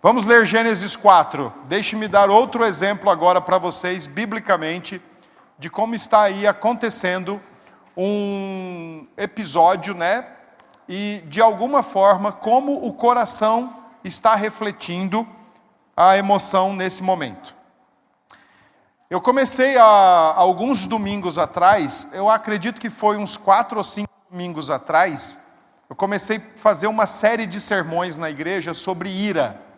Vamos ler Gênesis 4. Deixe-me dar outro exemplo agora para vocês, biblicamente, de como está aí acontecendo um episódio, né? E de alguma forma, como o coração está refletindo a emoção nesse momento. Eu comecei há alguns domingos atrás, eu acredito que foi uns 4 ou 5 domingos atrás, eu comecei a fazer uma série de sermões na igreja sobre ira.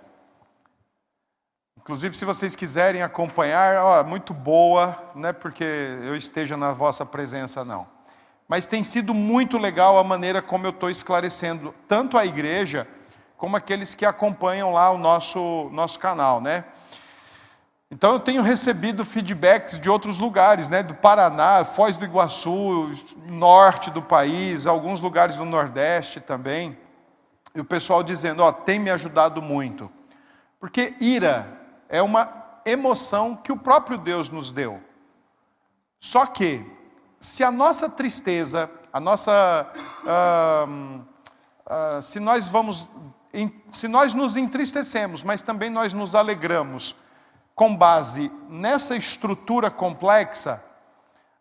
Inclusive, se vocês quiserem acompanhar, muito boa, não é porque eu esteja na vossa presença, não. Mas tem sido muito legal a maneira como eu estou esclarecendo, tanto a igreja, como aqueles que acompanham lá o nosso canal, né? Então eu tenho recebido feedbacks de outros lugares, né? Do Paraná, Foz do Iguaçu, norte do país, alguns lugares do Nordeste também. E o pessoal dizendo, tem me ajudado muito. Porque ira é uma emoção que o próprio Deus nos deu. Só que, se a nossa tristeza, se nós nos entristecemos, mas também nós nos alegramos, com base nessa estrutura complexa,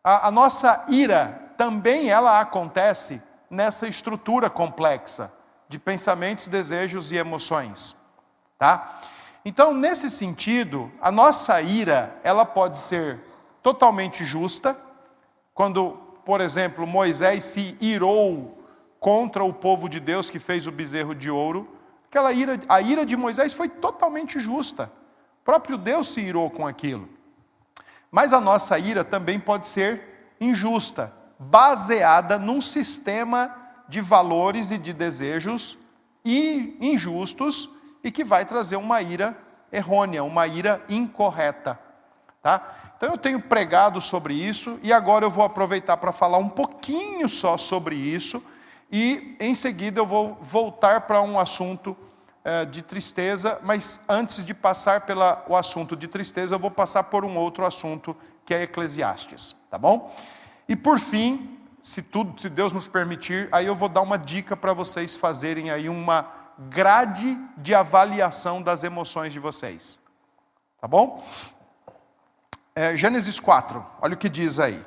a nossa ira também ela acontece nessa estrutura complexa de pensamentos, desejos e emoções, tá? Então, nesse sentido, a nossa ira, ela pode ser totalmente justa, quando, por exemplo, Moisés se irou contra o povo de Deus que fez o bezerro de ouro, a ira de Moisés foi totalmente justa. O próprio Deus se irou com aquilo. Mas a nossa ira também pode ser injusta, baseada num sistema de valores e de desejos injustos e que vai trazer uma ira errônea, uma ira incorreta. Tá? Então eu tenho pregado sobre isso e agora eu vou aproveitar para falar um pouquinho só sobre isso e em seguida eu vou voltar para um assunto de tristeza, mas antes de passar pelo assunto de tristeza, eu vou passar por um outro assunto que é Eclesiastes, tá bom? E por fim, se Deus nos permitir, aí eu vou dar uma dica para vocês fazerem aí uma grade de avaliação das emoções de vocês, tá bom? Gênesis 4, olha o que diz aí.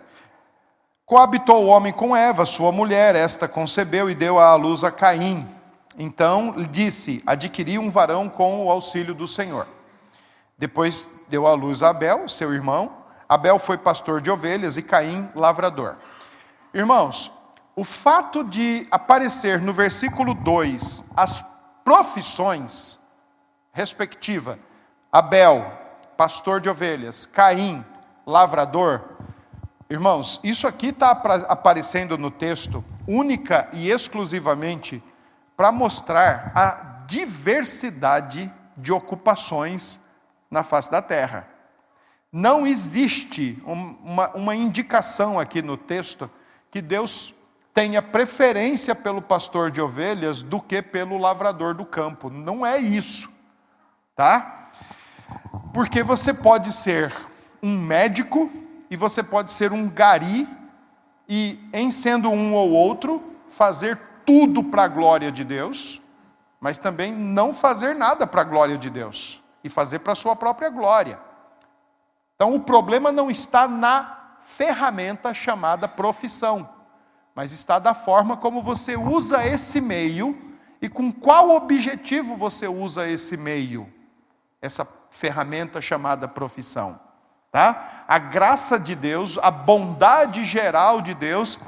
Coabitou o homem com Eva, sua mulher, esta concebeu e deu à luz a Caim. Então disse, adquiri um varão com o auxílio do Senhor. Depois deu à luz a Abel, seu irmão. Abel foi pastor de ovelhas e Caim lavrador. Irmãos, o fato de aparecer no versículo 2 as profissões respectiva, Abel, pastor de ovelhas, Caim, lavrador, irmãos, isso aqui está aparecendo no texto única e exclusivamente para mostrar a diversidade de ocupações na face da terra. Não existe uma indicação aqui no texto que Deus tenha preferência pelo pastor de ovelhas do que pelo lavrador do campo. Não é isso, tá? Porque você pode ser um médico e você pode ser um gari e, em sendo um ou outro, fazer tudo para a glória de Deus, mas também não fazer nada para a glória de Deus e fazer para a sua própria glória. Então o problema não está na ferramenta chamada profissão, mas está da forma como você usa esse meio e com qual objetivo você usa esse meio, essa ferramenta chamada profissão. Tá? A graça de Deus, a bondade geral de Deus,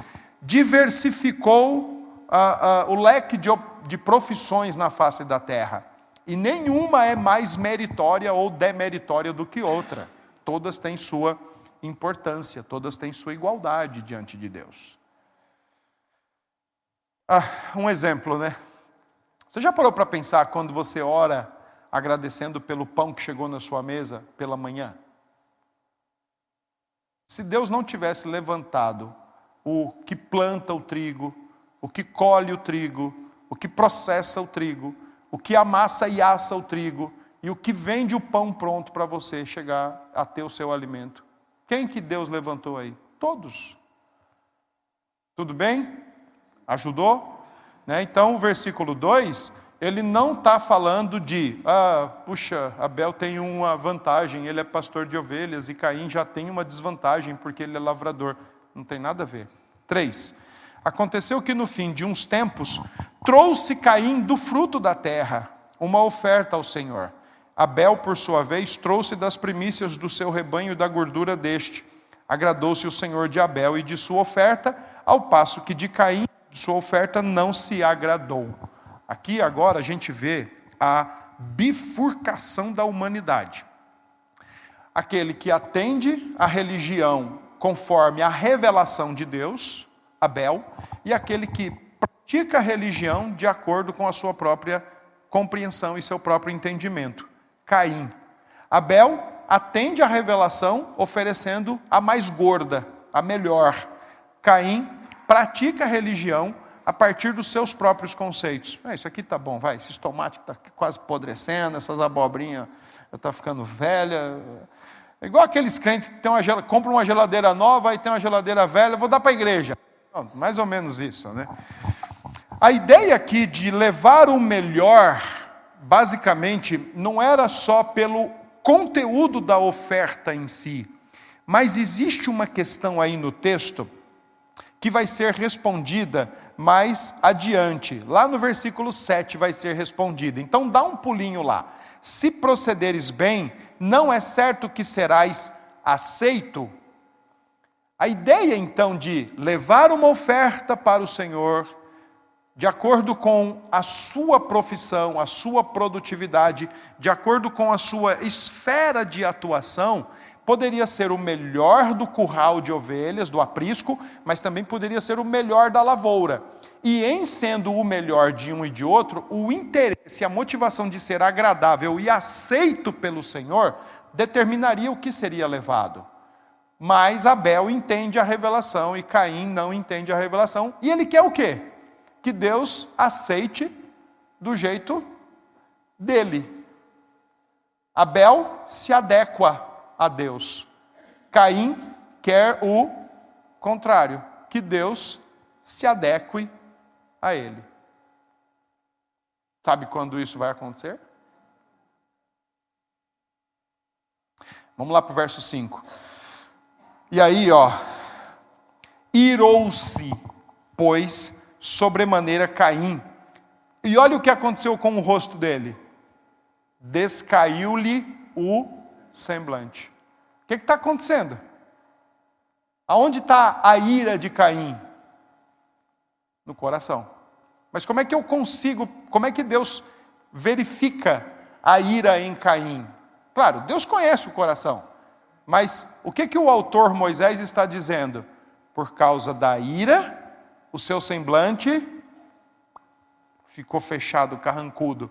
diversificou o leque de profissões na face da terra. E nenhuma é mais meritória ou demeritória do que outra. Todas têm sua importância, todas têm sua igualdade diante de Deus. Um exemplo, né? Você já parou para pensar quando você ora agradecendo pelo pão que chegou na sua mesa pela manhã? Se Deus não tivesse levantado o que planta o trigo, o que colhe o trigo, o que processa o trigo, o que amassa e assa o trigo, e o que vende o pão pronto para você chegar a ter o seu alimento. Quem que Deus levantou aí? Todos. Tudo bem? Ajudou? Né? Então, o versículo 2, ele não está falando de, puxa, Abel tem uma vantagem, ele é pastor de ovelhas, e Caim já tem uma desvantagem, porque ele é lavrador. Não tem nada a ver. 3. Aconteceu que no fim de uns tempos, trouxe Caim do fruto da terra uma oferta ao Senhor. Abel, por sua vez, trouxe das primícias do seu rebanho e da gordura deste. Agradou-se o Senhor de Abel e de sua oferta, ao passo que de Caim, de sua oferta, não se agradou. Aqui agora a gente vê a bifurcação da humanidade. Aquele que atende à religião conforme a revelação de Deus, Abel, e aquele que pratica a religião de acordo com a sua própria compreensão e seu próprio entendimento, Caim. Abel atende à revelação oferecendo a mais gorda, a melhor. Caim pratica a religião a partir dos seus próprios conceitos. Isso aqui tá bom, vai, esses tomates estão quase apodrecendo, essas abobrinhas estão ficando velha. É igual aqueles crentes que compram uma geladeira nova e tem uma geladeira velha, vou dar para a igreja. Mais ou menos isso, né? A ideia aqui de levar o melhor, basicamente, não era só pelo conteúdo da oferta em si, mas existe uma questão aí no texto que vai ser respondida mais adiante. Lá no versículo 7 vai ser respondida. Então dá um pulinho lá. Se procederes bem, não é certo que serás aceito? A ideia então de levar uma oferta para o Senhor, de acordo com a sua profissão, a sua produtividade, de acordo com a sua esfera de atuação, poderia ser o melhor do curral de ovelhas, do aprisco, mas também poderia ser o melhor da lavoura. E em sendo o melhor de um e de outro, o interesse, a motivação de ser agradável e aceito pelo Senhor, determinaria o que seria levado. Mas Abel entende a revelação e Caim não entende a revelação. E ele quer o quê? Que Deus aceite do jeito dele. Abel se adequa a Deus. Caim quer o contrário, que Deus se adeque a ele. Sabe quando isso vai acontecer? Vamos lá para o verso 5. E aí, irou-se, pois, sobremaneira Caim. E olha o que aconteceu com o rosto dele. Descaiu-lhe o semblante. O que está acontecendo? Aonde está a ira de Caim? No coração. Mas como é que eu consigo, como é que Deus verifica a ira em Caim? Claro, Deus conhece o coração. Mas o que o autor Moisés está dizendo? Por causa da ira, o seu semblante ficou fechado, carrancudo.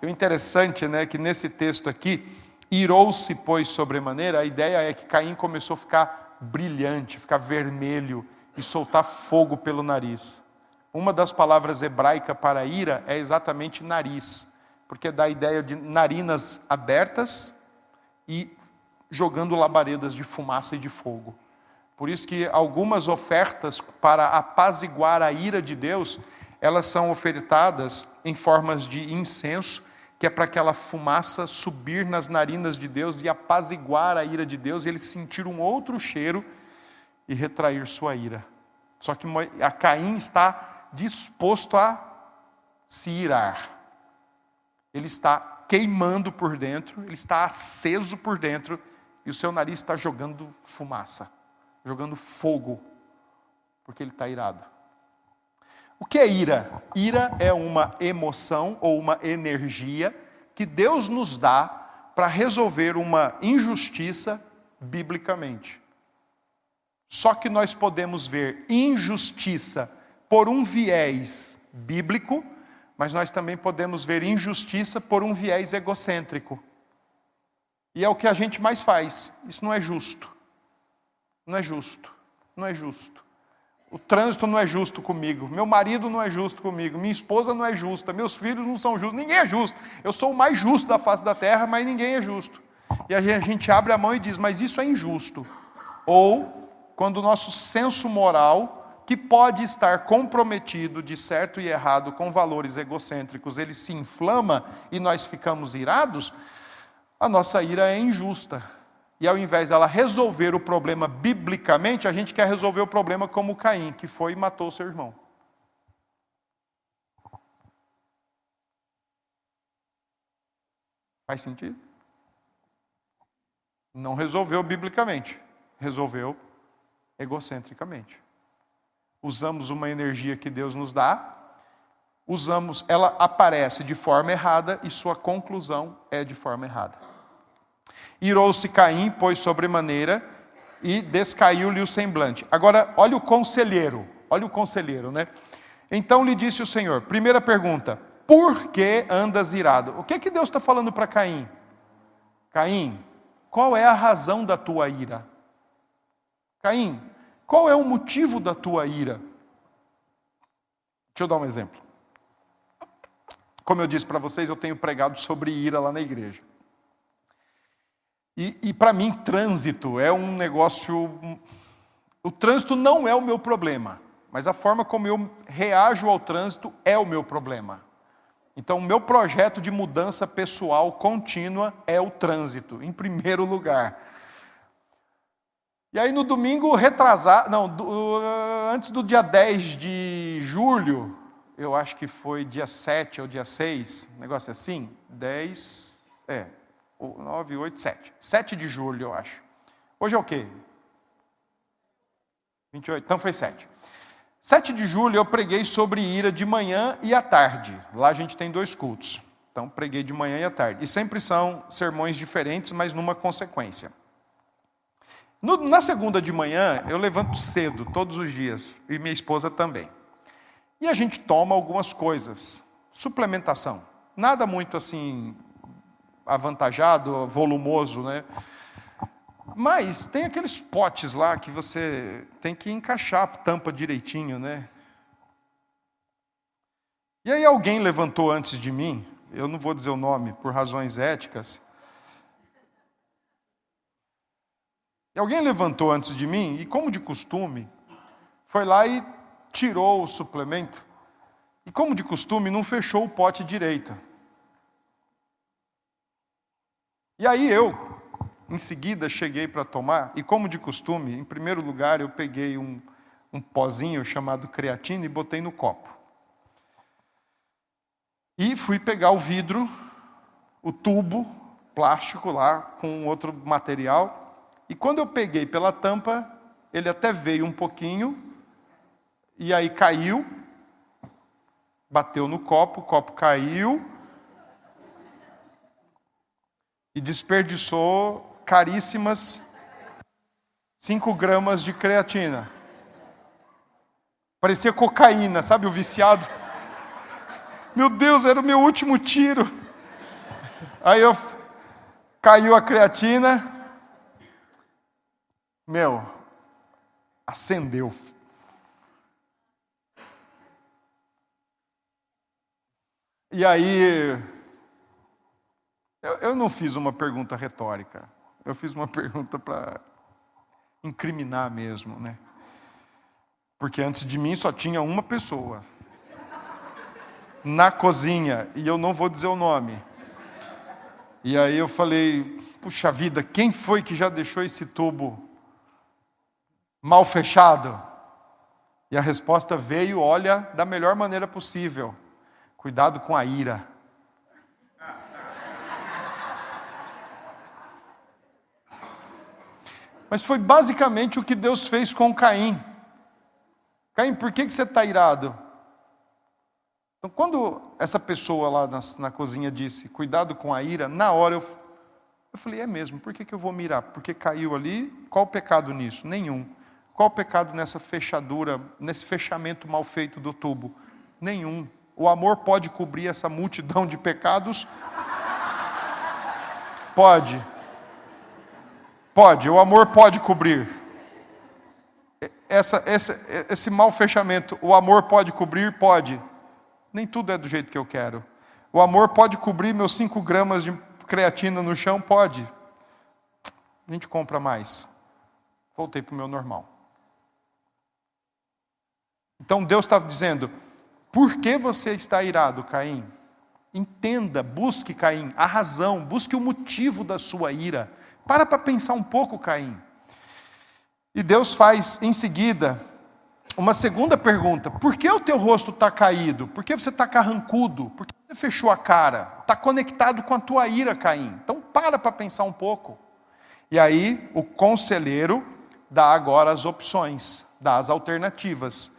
E o interessante, né, que nesse texto aqui, irou-se, pois, sobremaneira, a ideia é que Caim começou a ficar brilhante, ficar vermelho e soltar fogo pelo nariz. Uma das palavras hebraicas para ira é exatamente nariz, porque dá a ideia de narinas abertas e jogando labaredas de fumaça e de fogo. Por isso que algumas ofertas para apaziguar a ira de Deus, elas são ofertadas em formas de incenso, que é para aquela fumaça subir nas narinas de Deus e apaziguar a ira de Deus, e ele sentir um outro cheiro e retrair sua ira. Só que a Caim está disposto a se irar. Ele está queimando por dentro, ele está aceso por dentro, e o seu nariz está jogando fumaça, jogando fogo, porque ele está irado. O que é ira? Ira é uma emoção ou uma energia que Deus nos dá para resolver uma injustiça biblicamente. Só que nós podemos ver injustiça por um viés bíblico, mas nós também podemos ver injustiça por um viés egocêntrico. E é o que a gente mais faz. Isso não é justo. Não é justo. Não é justo. O trânsito não é justo comigo. Meu marido não é justo comigo. Minha esposa não é justa. Meus filhos não são justos. Ninguém é justo. Eu sou o mais justo da face da terra, mas ninguém é justo. E a gente abre a mão e diz, mas isso é injusto. Ou, quando o nosso senso moral que pode estar comprometido de certo e errado com valores egocêntricos, ele se inflama e nós ficamos irados, a nossa ira é injusta. E ao invés dela resolver o problema biblicamente, a gente quer resolver o problema como Caim, que foi e matou o seu irmão. Faz sentido? Não resolveu biblicamente, resolveu egocentricamente. Usamos uma energia que Deus nos dá, ela aparece de forma errada e sua conclusão é de forma errada. Irou-se Caim, pois sobremaneira, e descaiu-lhe o semblante. Agora, olha o conselheiro, né? Então lhe disse o Senhor, primeira pergunta, por que andas irado? O que é que Deus está falando para Caim? Caim, qual é a razão da tua ira? Caim, qual é o motivo da tua ira? Deixa eu dar um exemplo. Como eu disse para vocês, eu tenho pregado sobre ira lá na igreja. E para mim, trânsito é um negócio... O trânsito não é o meu problema, mas a forma como eu reajo ao trânsito é o meu problema. Então, o meu projeto de mudança pessoal contínua é o trânsito, em primeiro lugar. E aí, no domingo retrasado... antes do dia 10 de julho, eu acho que foi dia 7 ou dia 6, um negócio assim, 9, 8, 7. 7 de julho, eu acho. Hoje é o quê? 28, então foi 7. 7 de julho eu preguei sobre ira de manhã e à tarde. Lá a gente tem 2 cultos. Então preguei de manhã e à tarde. E sempre são sermões diferentes, mas numa consequência. Na segunda de manhã, eu levanto cedo, todos os dias. E minha esposa também. E a gente toma algumas coisas. Suplementação. Nada muito assim... avantajado, volumoso, né? Mas tem aqueles potes lá que você tem que encaixar a tampa direitinho, né? E aí alguém levantou antes de mim, eu não vou dizer o nome por razões éticas. E alguém levantou antes de mim e, como de costume, foi lá e tirou o suplemento. E, como de costume, não fechou o pote direito. E aí eu, em seguida, cheguei para tomar, e como de costume, em primeiro lugar, eu peguei um pozinho chamado creatina e botei no copo. E fui pegar o vidro, o tubo, plástico lá, com outro material, e quando eu peguei pela tampa, ele até veio um pouquinho, e aí caiu, bateu no copo, o copo caiu, e desperdiçou caríssimas 5 gramas de creatina. Parecia cocaína, sabe o viciado? Meu Deus, era o meu último tiro. Aí caiu a creatina. Acendeu. E aí... Eu não fiz uma pergunta retórica. Eu fiz uma pergunta para incriminar mesmo, né? Porque antes de mim só tinha uma pessoa. Na cozinha. E eu não vou dizer o nome. E aí eu falei, puxa vida, quem foi que já deixou esse tubo mal fechado? E a resposta veio, olha, da melhor maneira possível. Cuidado com a ira. Mas foi basicamente o que Deus fez com Caim. Caim, por que você está irado? Então, quando essa pessoa lá na cozinha disse, cuidado com a ira, na hora eu falei, é mesmo, por que eu vou mirar? Porque caiu ali, qual o pecado nisso? Nenhum. Qual o pecado nessa fechadura, nesse fechamento mal feito do tubo? Nenhum. O amor pode cobrir essa multidão de pecados? Pode. Pode, o amor pode cobrir. Esse mau fechamento, o amor pode cobrir? Pode. Nem tudo é do jeito que eu quero. O amor pode cobrir meus 5 gramas de creatina no chão? Pode. A gente compra mais. Voltei para o meu normal. Então Deus está dizendo, por que você está irado, Caim? Entenda, busque, Caim, a razão, busque o motivo da sua ira. Para pensar um pouco, Caim. E Deus faz, em seguida, uma segunda pergunta. Por que o teu rosto está caído? Por que você está carrancudo? Por que você fechou a cara? Está conectado com a tua ira, Caim. Então para pensar um pouco. E aí, o conselheiro dá agora as opções, dá as alternativas.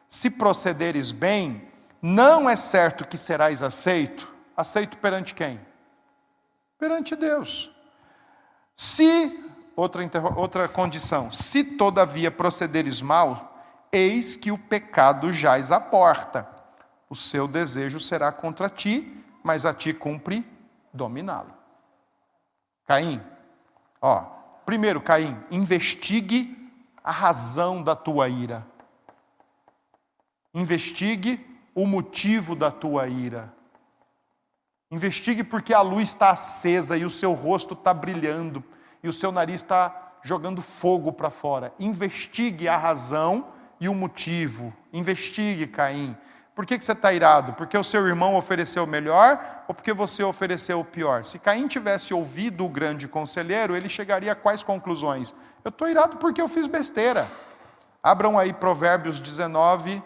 Se procederes bem, não é certo que serás aceito. Aceito perante quem? Perante Deus. Se, outra condição, se todavia procederes mal, eis que o pecado jaz à porta. O seu desejo será contra ti, mas a ti cumpre dominá-lo. Caim, primeiro, Caim, investigue a razão da tua ira. Investigue o motivo da tua ira. Investigue porque a luz está acesa e o seu rosto está brilhando e o seu nariz está jogando fogo para fora. Investigue a razão e o motivo. Investigue, Caim. Por que você está irado? Porque o seu irmão ofereceu o melhor ou porque você ofereceu o pior? Se Caim tivesse ouvido o grande conselheiro, ele chegaria a quais conclusões? Eu estou irado porque eu fiz besteira. Abram aí Provérbios 19,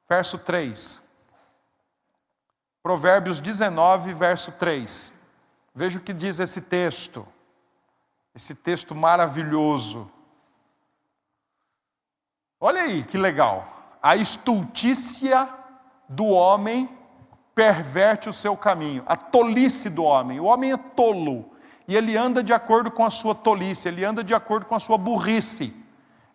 verso 3. Provérbios 19, verso 3. Veja o que diz esse texto maravilhoso. Olha aí que legal. A estultícia do homem perverte o seu caminho. A tolice do homem. O homem é tolo. E ele anda de acordo com a sua tolice. Ele anda de acordo com a sua burrice.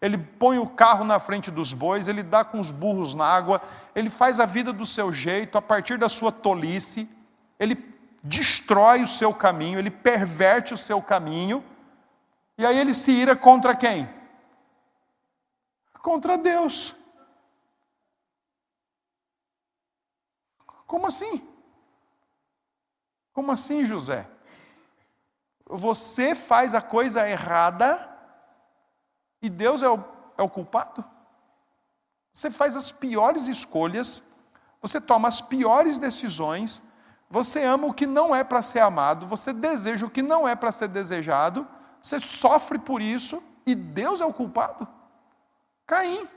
Ele põe o carro na frente dos bois. Ele dá com os burros na água. Ele faz a vida do seu jeito, a partir da sua tolice. Ele destrói o seu caminho. Ele perverte o seu caminho. E aí ele se ira contra quem? Contra Deus. Como assim? Como assim, José? Você faz a coisa errada e Deus é o culpado? Você faz as piores escolhas, você toma as piores decisões, você ama o que não é para ser amado, você deseja o que não é para ser desejado, você sofre por isso e Deus é o culpado? Caim.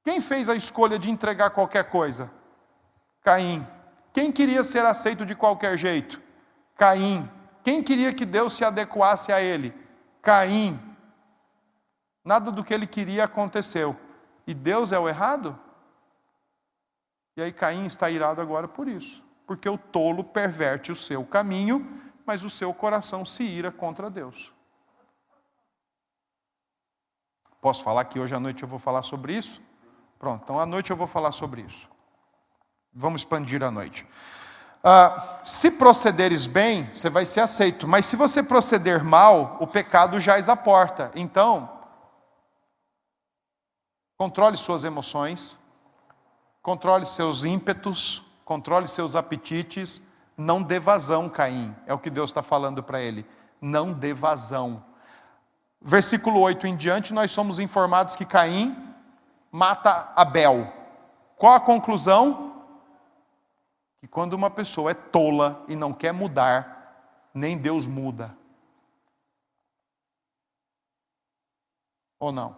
Quem fez a escolha de entregar qualquer coisa? Caim. Quem queria ser aceito de qualquer jeito? Caim. Quem queria que Deus se adequasse a ele? Caim. Nada do que ele queria aconteceu. E Deus é o errado? E aí Caim está irado agora por isso. Porque o tolo perverte o seu caminho, mas o seu coração se ira contra Deus. Posso falar que hoje à noite eu vou falar sobre isso? Pronto, então à noite eu vou falar sobre isso. Vamos expandir a noite. Se procederes bem, você vai ser aceito. Mas se você proceder mal, o pecado jaz à porta. Então, controle suas emoções, controle seus ímpetos, controle seus apetites. Não dê vazão, Caim. É o que Deus está falando para ele. Não dê vazão. Versículo 8 em diante, nós somos informados que Caim mata Abel. Qual a conclusão? Que quando uma pessoa é tola e não quer mudar, nem Deus muda. Ou não?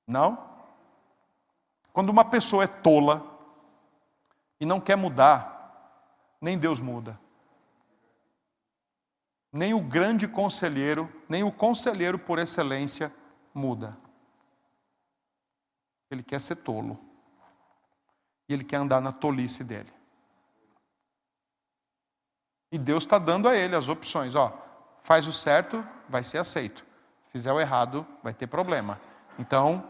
Não? Quando uma pessoa é tola e não quer mudar, nem Deus muda. Nem o grande conselheiro, nem o conselheiro por excelência muda. Ele quer ser tolo. E ele quer andar na tolice dele. E Deus está dando a ele as opções. Faz o certo, vai ser aceito. Fizer o errado, vai ter problema. Então,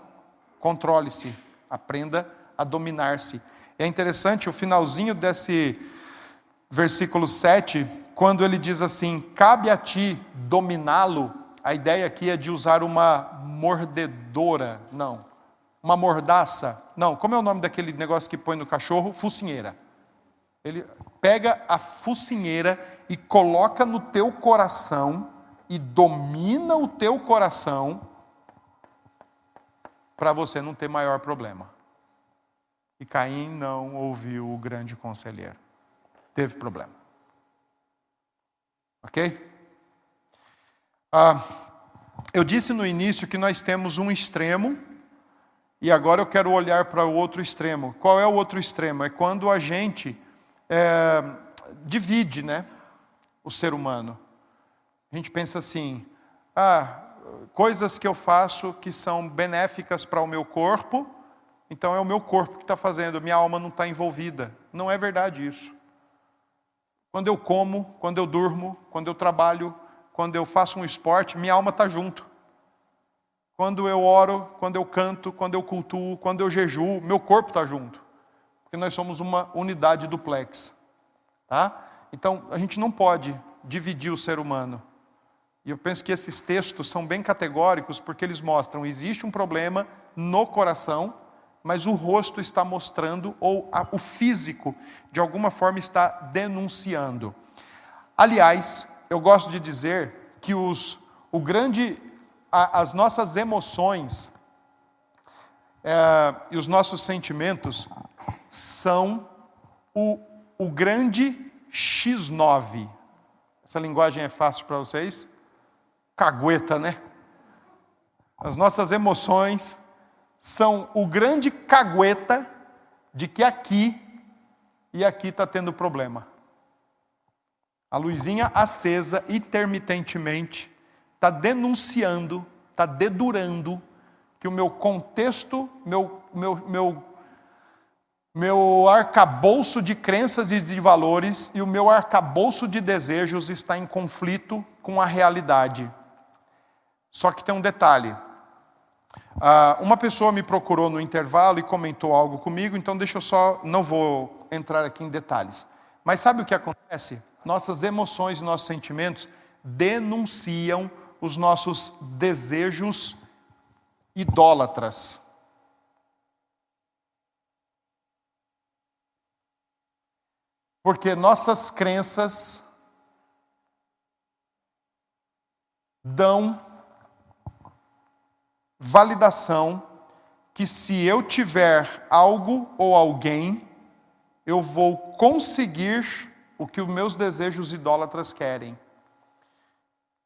controle-se. Aprenda a dominar-se. É interessante o finalzinho desse versículo 7, quando ele diz assim, cabe a ti dominá-lo. A ideia aqui é de usar uma mordedora. Não. Uma mordaça. Não. Como é o nome daquele negócio que põe no cachorro? Focinheira. Ele pega a focinheira e coloca no teu coração e domina o teu coração para você não ter maior problema. E Caim não ouviu o grande conselheiro. Teve problema. Ok? Eu disse no início que nós temos um extremo, e agora eu quero olhar para o outro extremo. Qual é o outro extremo? É quando a gente divide, né, o ser humano. A gente pensa assim, coisas que eu faço que são benéficas para o meu corpo, então é o meu corpo que está fazendo, minha alma não está envolvida. Não é verdade isso. Quando eu como, quando eu durmo, quando eu trabalho, quando eu faço um esporte, minha alma está junto. Quando eu oro, quando eu canto, quando eu cultuo, quando eu jejuo, meu corpo está junto. Porque nós somos uma unidade duplex. Tá? Então, a gente não pode dividir o ser humano. E eu penso que esses textos são bem categóricos, porque eles mostram que existe um problema no coração, mas o rosto está mostrando, ou o físico, de alguma forma, está denunciando. Aliás, eu gosto de dizer que as nossas emoções e os nossos sentimentos são o grande X9. Essa linguagem é fácil para vocês? Cagueta, né? As nossas emoções são o grande cagueta de que aqui e aqui está tendo problema. A luzinha acesa intermitentemente está denunciando, está dedurando que o meu contexto, meu arcabouço de crenças e de valores e o meu arcabouço de desejos está em conflito com a realidade. Só que tem um detalhe. Uma pessoa me procurou no intervalo e comentou algo comigo, então não vou entrar aqui em detalhes. Mas sabe o que acontece? Nossas emoções e nossos sentimentos denunciam os nossos desejos idólatras. Porque nossas crenças dão validação que se eu tiver algo ou alguém, eu vou conseguir o que os meus desejos idólatras querem.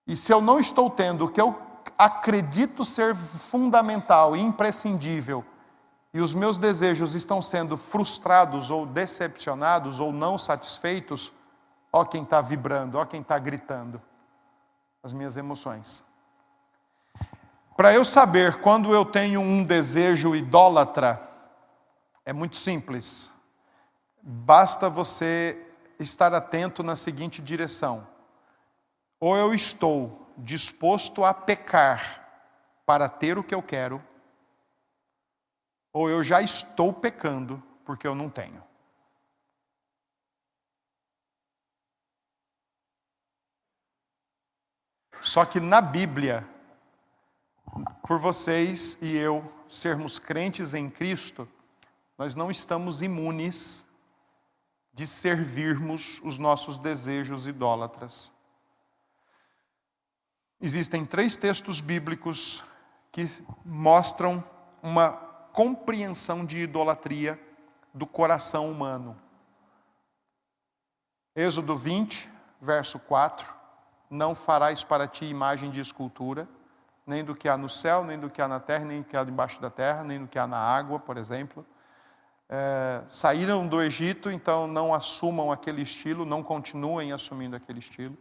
E se eu não estou tendo o que eu acredito ser fundamental e imprescindível, e os meus desejos estão sendo frustrados ou decepcionados ou não satisfeitos, ó quem está vibrando, ó quem está gritando. As minhas emoções. Para eu saber quando eu tenho um desejo idólatra, é muito simples. Basta você estar atento na seguinte direção. Ou eu estou disposto a pecar para ter o que eu quero, ou eu já estou pecando porque eu não tenho. Só que na Bíblia, por vocês e eu sermos crentes em Cristo, nós não estamos imunes de servirmos os nossos desejos idólatras. Existem 3 textos bíblicos que mostram uma compreensão de idolatria do coração humano. Êxodo 20, verso 4. Não farás para ti imagem de escultura, nem do que há no céu, nem do que há na terra, nem do que há debaixo da terra, nem do que há na água, por exemplo. Saíram do Egito, então não assumam aquele estilo, não continuem assumindo aquele estilo.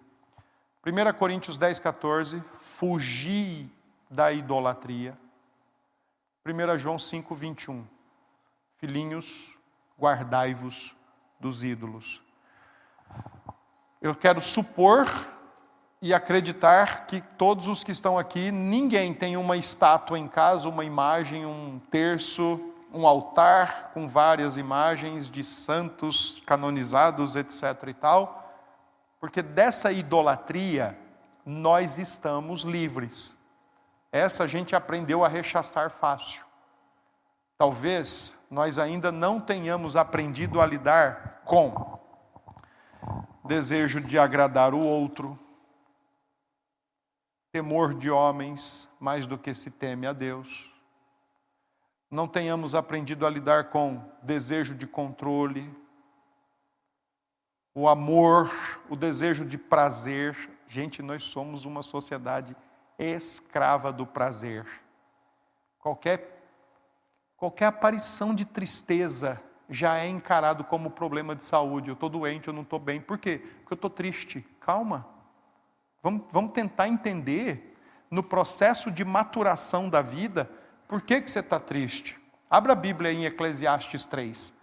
1 Coríntios 10, 14, fugi da idolatria. 1 João 5, 21, filhinhos, guardai-vos dos ídolos. Eu quero supor e acreditar que todos os que estão aqui, ninguém tem uma estátua em casa, uma imagem, um terço, um altar com várias imagens de santos canonizados, etc. e tal. Porque dessa idolatria, nós estamos livres. Essa a gente aprendeu a rechaçar fácil. Talvez nós ainda não tenhamos aprendido a lidar com desejo de agradar o outro, temor de homens mais do que se teme a Deus. Não tenhamos aprendido a lidar com desejo de controle, o amor, o desejo de prazer. Gente, nós somos uma sociedade escrava do prazer. Qualquer aparição de tristeza já é encarado como problema de saúde. Eu estou doente, eu não estou bem. Por quê? Porque eu estou triste. Calma. Vamos tentar entender, no processo de maturação da vida, por que você está triste. Abra a Bíblia em Eclesiastes 3.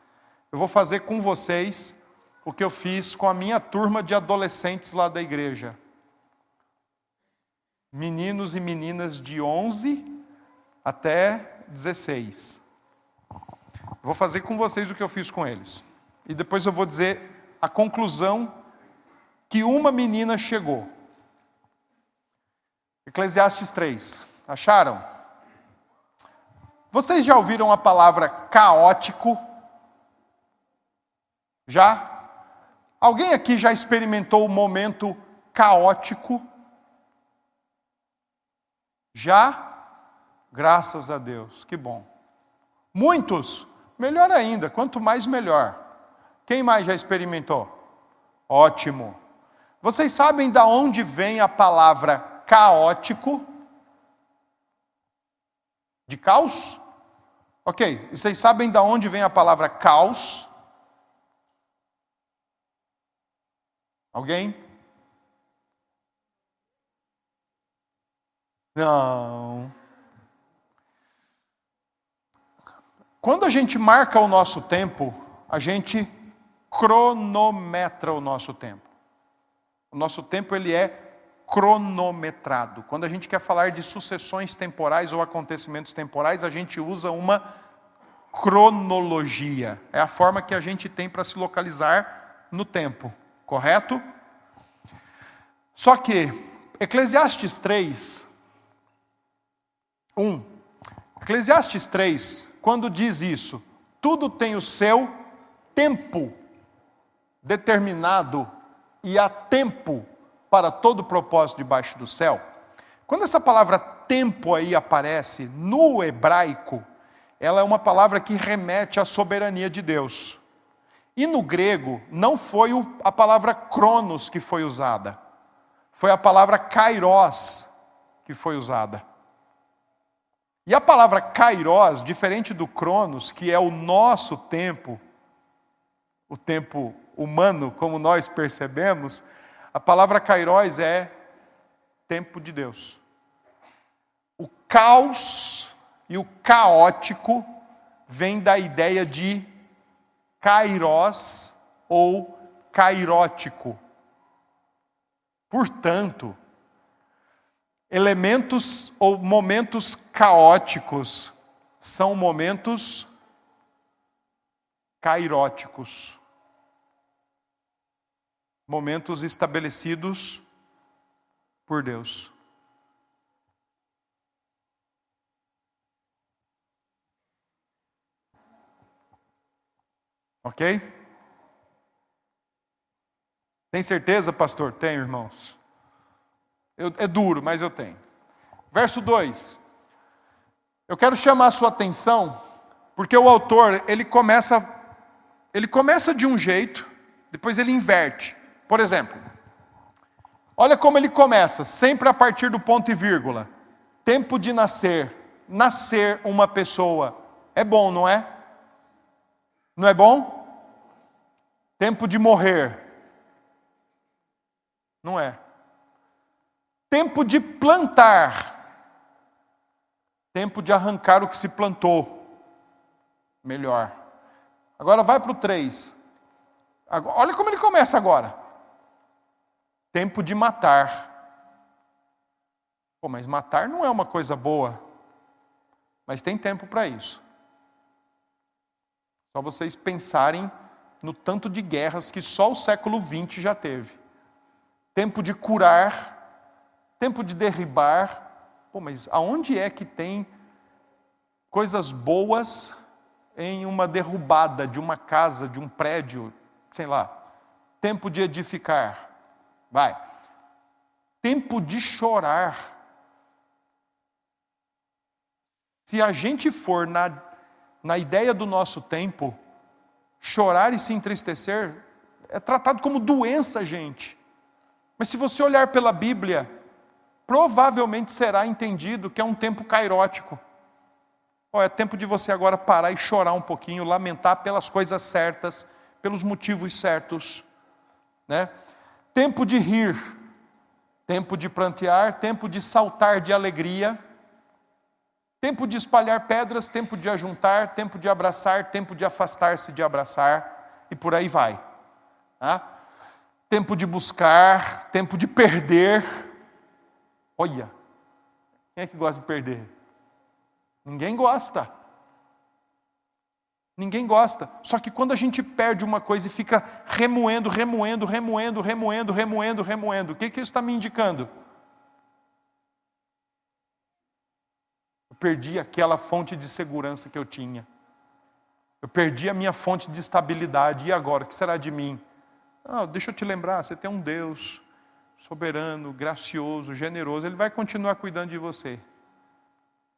Eu vou fazer com vocês o que eu fiz com a minha turma de adolescentes lá da igreja. Meninos e meninas de 11 até 16. Vou fazer com vocês o que eu fiz com eles. E depois eu vou dizer a conclusão que uma menina chegou. Eclesiastes 3. Acharam? Vocês já ouviram a palavra caótico? Já? Alguém aqui já experimentou o momento caótico? Já? Graças a Deus, que bom. Muitos? Melhor ainda, quanto mais melhor. Quem mais já experimentou? Ótimo. Vocês sabem de onde vem a palavra caótico? De caos? Ok, e vocês sabem de onde vem a palavra caos? Alguém? Não. Quando a gente marca o nosso tempo, a gente cronometra o nosso tempo. O nosso tempo, ele é cronometrado. Quando a gente quer falar de sucessões temporais ou acontecimentos temporais, a gente usa uma cronologia. É a forma que a gente tem para se localizar no tempo. Correto? Só que, Eclesiastes 3, 1. Eclesiastes 3, quando diz isso, tudo tem o seu tempo determinado e há tempo para todo propósito debaixo do céu. Quando essa palavra tempo aí aparece no hebraico, ela é uma palavra que remete à soberania de Deus. E no grego, não foi a palavra cronos que foi usada. Foi a palavra kairos que foi usada. E a palavra kairos, diferente do cronos, que é o nosso tempo, o tempo humano, como nós percebemos, a palavra kairos é tempo de Deus. O caos e o caótico vem da ideia de kairos ou kairótico. Portanto, elementos ou momentos caóticos são momentos kairóticos. Momentos estabelecidos por Deus. Ok? Tem certeza, pastor? Tenho, irmãos. É duro, mas eu tenho. Verso 2. Eu quero chamar a sua atenção, porque o autor, ele começa de um jeito, depois ele inverte. Por exemplo, olha como ele começa, sempre a partir do ponto e vírgula. Tempo de nascer. Nascer uma pessoa. É bom, não é? Não é bom? Tempo de morrer. Não é. Tempo de plantar. Tempo de arrancar o que se plantou. Melhor. Agora vai para o 3. Olha como ele começa agora. Tempo de matar. Pô, mas matar não é uma coisa boa. Mas tem tempo para isso. Só vocês pensarem no tanto de guerras que só o século XX já teve. Tempo de curar, tempo de derribar. Pô, mas aonde é que tem coisas boas em uma derrubada de uma casa, de um prédio, sei lá. Tempo de edificar. Vai. Tempo de chorar. Se a gente for na ideia do nosso tempo, chorar e se entristecer é tratado como doença, gente. Mas se você olhar pela Bíblia, provavelmente será entendido que é um tempo cairótico. É tempo de você agora parar e chorar um pouquinho, lamentar pelas coisas certas, pelos motivos certos, né? Tempo de rir, tempo de prantear, tempo de saltar de alegria, tempo de espalhar pedras, tempo de ajuntar, tempo de abraçar, tempo de afastar-se de abraçar, e por aí vai. Tá? Tempo de buscar, tempo de perder. Olha, quem é que gosta de perder? Ninguém gosta. Ninguém gosta. Só que quando a gente perde uma coisa e fica remoendo, o que isso está me indicando? Eu perdi aquela fonte de segurança que eu tinha. Eu perdi a minha fonte de estabilidade. E agora, o que será de mim? Deixa eu te lembrar, você tem um Deus soberano, gracioso, generoso. Ele vai continuar cuidando de você.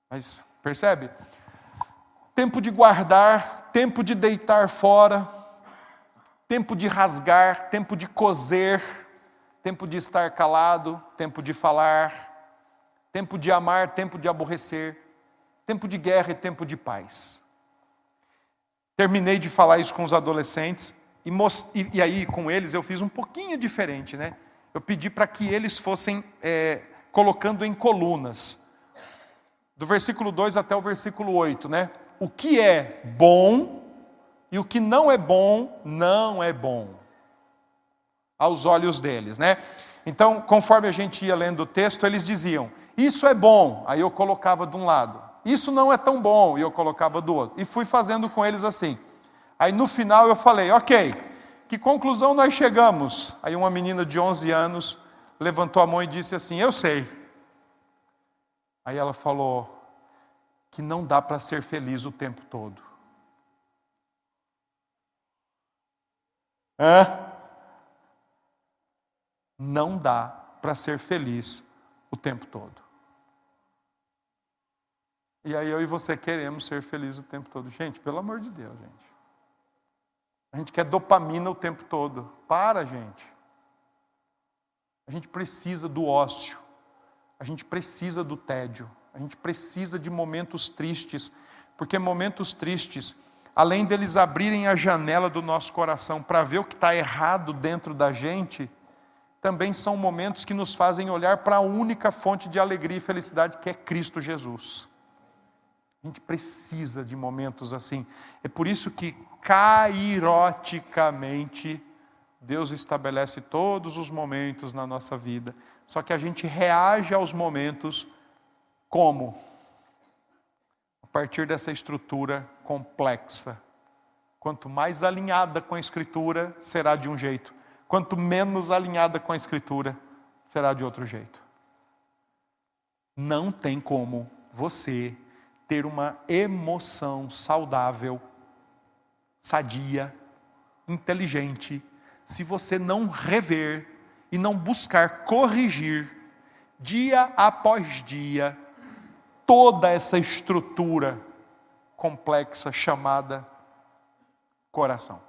Mas, percebe? Tempo de guardar, tempo de deitar fora, tempo de rasgar, tempo de coser, tempo de estar calado, tempo de falar, tempo de amar, tempo de aborrecer, tempo de guerra e tempo de paz. Terminei de falar isso com os adolescentes e aí com eles eu fiz um pouquinho diferente, né? Eu pedi para que eles fossem colocando em colunas, do versículo 2 até o versículo 8, né? O que é bom e o que não é bom, não é bom. Aos olhos deles, né? Então, conforme a gente ia lendo o texto, eles diziam, isso é bom, aí eu colocava de um lado. Isso não é tão bom, e eu colocava do outro. E fui fazendo com eles assim. Aí no final eu falei, ok, que conclusão nós chegamos? Aí uma menina de 11 anos levantou a mão e disse assim, eu sei. Aí ela falou que não dá para ser feliz o tempo todo. Não dá para ser feliz o tempo todo. E aí eu e você queremos ser felizes o tempo todo. Gente, pelo amor de Deus, gente. A gente quer dopamina o tempo todo. Para, gente. A gente precisa do ócio. A gente precisa do tédio. A gente precisa de momentos tristes. Porque momentos tristes, além deles abrirem a janela do nosso coração para ver o que está errado dentro da gente, também são momentos que nos fazem olhar para a única fonte de alegria e felicidade que é Cristo Jesus. A gente precisa de momentos assim. É por isso que, cairoticamente, Deus estabelece todos os momentos na nossa vida. Só que a gente reage aos momentos como? A partir dessa estrutura complexa. Quanto mais alinhada com a Escritura, será de um jeito. Quanto menos alinhada com a Escritura, será de outro jeito. Não tem como você ter uma emoção saudável, sadia, inteligente, se você não rever e não buscar corrigir, dia após dia, toda essa estrutura complexa chamada coração.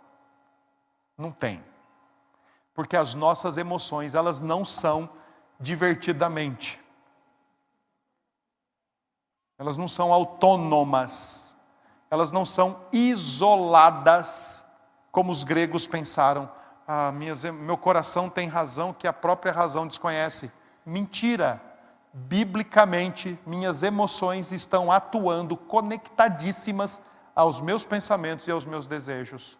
Não tem. Porque as nossas emoções, elas não são divertidamente. Elas não são autônomas. Elas não são isoladas, como os gregos pensaram. Meu coração tem razão que a própria razão desconhece. Mentira. Biblicamente, minhas emoções estão atuando conectadíssimas aos meus pensamentos e aos meus desejos.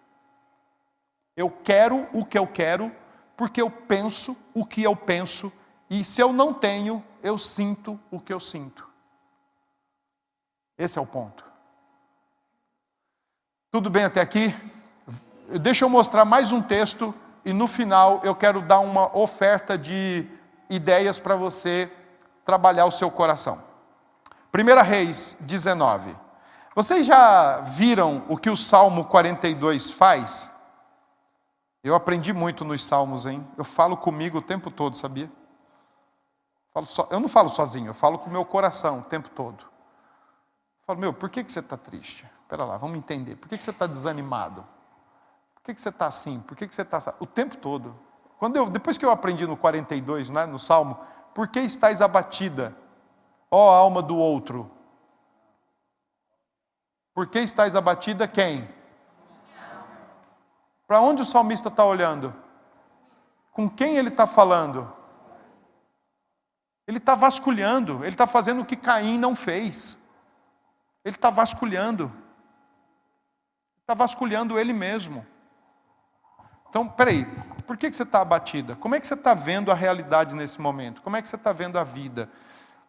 Eu quero o que eu quero, porque eu penso o que eu penso, e se eu não tenho, eu sinto o que eu sinto. Esse é o ponto. Tudo bem até aqui? Deixa eu mostrar mais um texto, e no final eu quero dar uma oferta de ideias para você trabalhar o seu coração. 1 Reis 19. Vocês já viram o que o Salmo 42 faz? Eu aprendi muito nos Salmos, hein? Eu falo comigo o tempo todo, sabia? Eu não falo sozinho, eu falo com o meu coração o tempo todo. falo, meu, por que você está triste? Espera lá, vamos entender. Por que você está desanimado? Por que você está assim? Por que você está... O tempo todo. Depois que eu aprendi no 42, né, no Salmo, por que estáis abatida, ó alma do outro? Por que estáis abatida quem? Para onde o salmista está olhando? Com quem ele está falando? Ele está vasculhando, ele está fazendo o que Caim não fez. Ele está vasculhando. Está vasculhando ele mesmo. Então, peraí, por que você está abatida? Como é que você está vendo a realidade nesse momento? Como é que você está vendo a vida?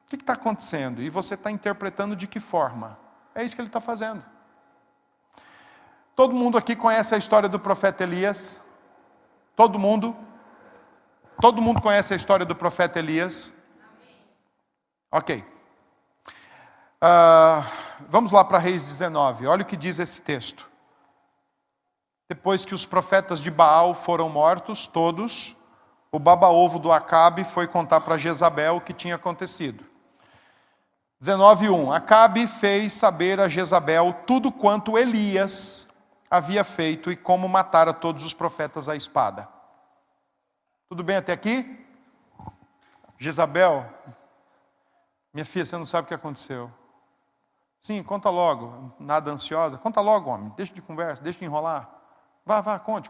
O que está acontecendo? E você está interpretando de que forma? É isso que ele está fazendo. Todo mundo aqui conhece a história do profeta Elias? Todo mundo? Todo mundo conhece a história do profeta Elias? Ok. Vamos lá para Reis 19. Olha o que diz esse texto. Depois que os profetas de Baal foram mortos, todos, o baba-ovo do Acabe foi contar para Jezabel o que tinha acontecido. 19:1. Acabe fez saber a Jezabel tudo quanto Elias havia feito e como matara todos os profetas à espada. Tudo bem até aqui? Jezabel, minha filha, você não sabe o que aconteceu. Sim, conta logo. Nada ansiosa. Conta logo, homem. Deixa de conversa, deixa de enrolar. Vá, conte.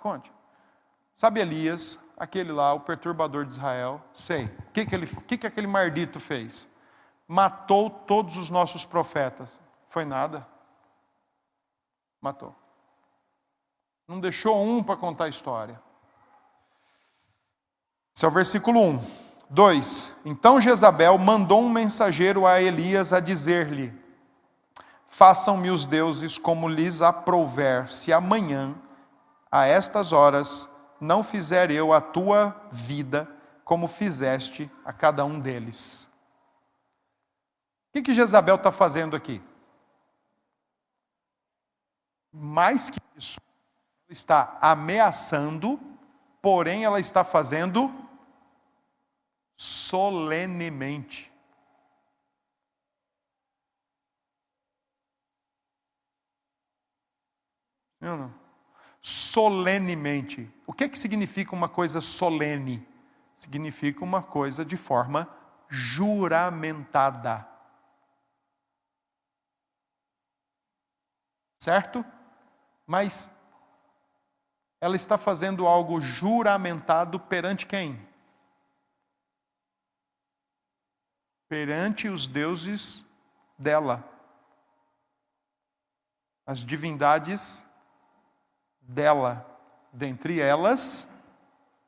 Sabe Elias, aquele lá, o perturbador de Israel? Sei. O que aquele mardito fez? Matou todos os nossos profetas. Foi nada. Matou. Não deixou um para contar a história. Esse é o versículo 1. 2. Então Jezabel mandou um mensageiro a Elias a dizer-lhe: façam-me os deuses como lhes aprouver, se amanhã, a estas horas, não fizer eu a tua vida como fizeste a cada um deles. O que Jezabel está fazendo aqui? Mais que isso, ela está ameaçando, porém ela está fazendo solenemente. Não. Solenemente. O que significa uma coisa solene? Significa uma coisa de forma juramentada. Certo? Mas ela está fazendo algo juramentado perante quem? Perante os deuses dela. As divindades dela. Dentre elas,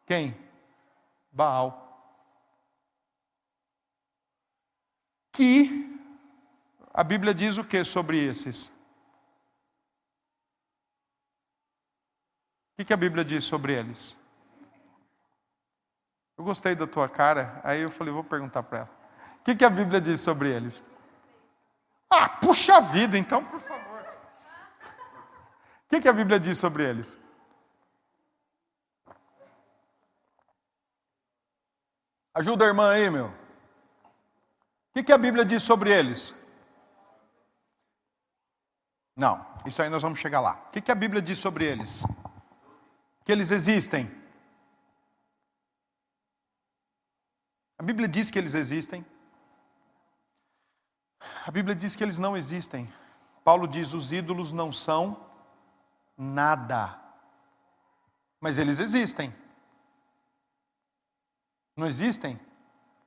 quem? Baal. Que a Bíblia diz o que sobre esses? O que a Bíblia diz sobre eles? Eu gostei da tua cara, aí eu falei, vou perguntar para ela. O que a Bíblia diz sobre eles? Ah, puxa vida, então, por favor. O que a Bíblia diz sobre eles? Ajuda a irmã aí, meu. O que a Bíblia diz sobre eles? Não, isso aí nós vamos chegar lá. O que a Bíblia diz sobre eles? Que eles existem. A Bíblia diz que eles existem. A Bíblia diz que eles não existem. Paulo diz, os ídolos não são nada. Mas eles existem. Não existem?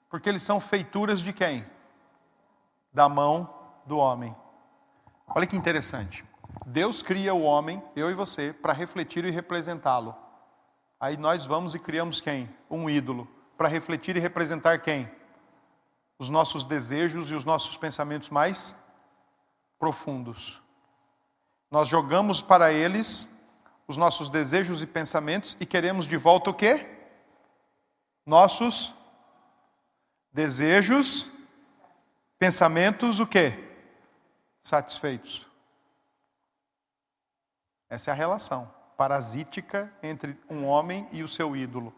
Porque eles são feituras de quem? Da mão do homem. Olha que interessante. Deus cria o homem, eu e você, para refletir e representá-lo. Aí nós vamos e criamos quem? Um ídolo. Para refletir e representar quem? Os nossos desejos e os nossos pensamentos mais profundos. Nós jogamos para eles os nossos desejos e pensamentos e queremos de volta o quê? Nossos desejos, pensamentos, o quê? Satisfeitos. Essa é a relação parasítica entre um homem e o seu ídolo.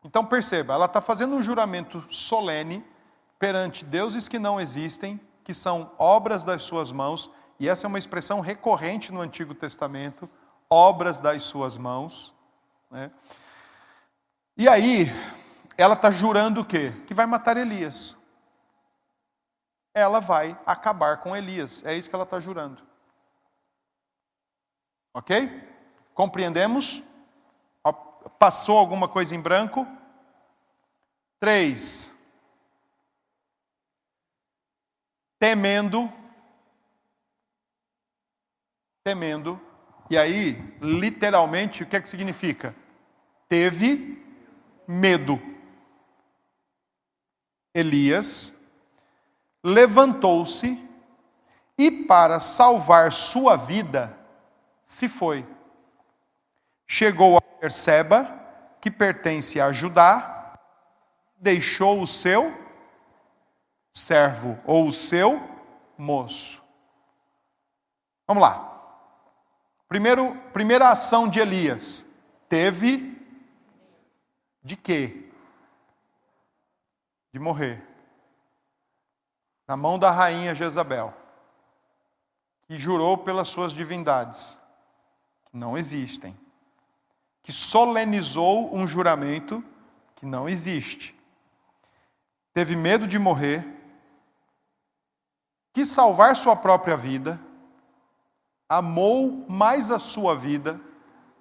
Então perceba, ela está fazendo um juramento solene perante deuses que não existem, que são obras das suas mãos, e essa é uma expressão recorrente no Antigo Testamento, obras das suas mãos, né? E aí, ela está jurando o quê? Que vai matar Elias. Ela vai acabar com Elias, é isso que ela está jurando. Ok? Compreendemos? Passou alguma coisa em branco? 3. Temendo, e aí, literalmente, o que é que significa? Teve medo. Elias levantou-se e, para salvar sua vida, se foi. Chegou a Berseba, que pertence a Judá, deixou o seu servo, ou o seu moço. Vamos lá. Primeira ação de Elias. Teve de quê? De morrer. Na mão da rainha Jezabel, que jurou pelas suas divindades, que não existem, que solenizou um juramento que não existe, teve medo de morrer, quis salvar sua própria vida, amou mais a sua vida.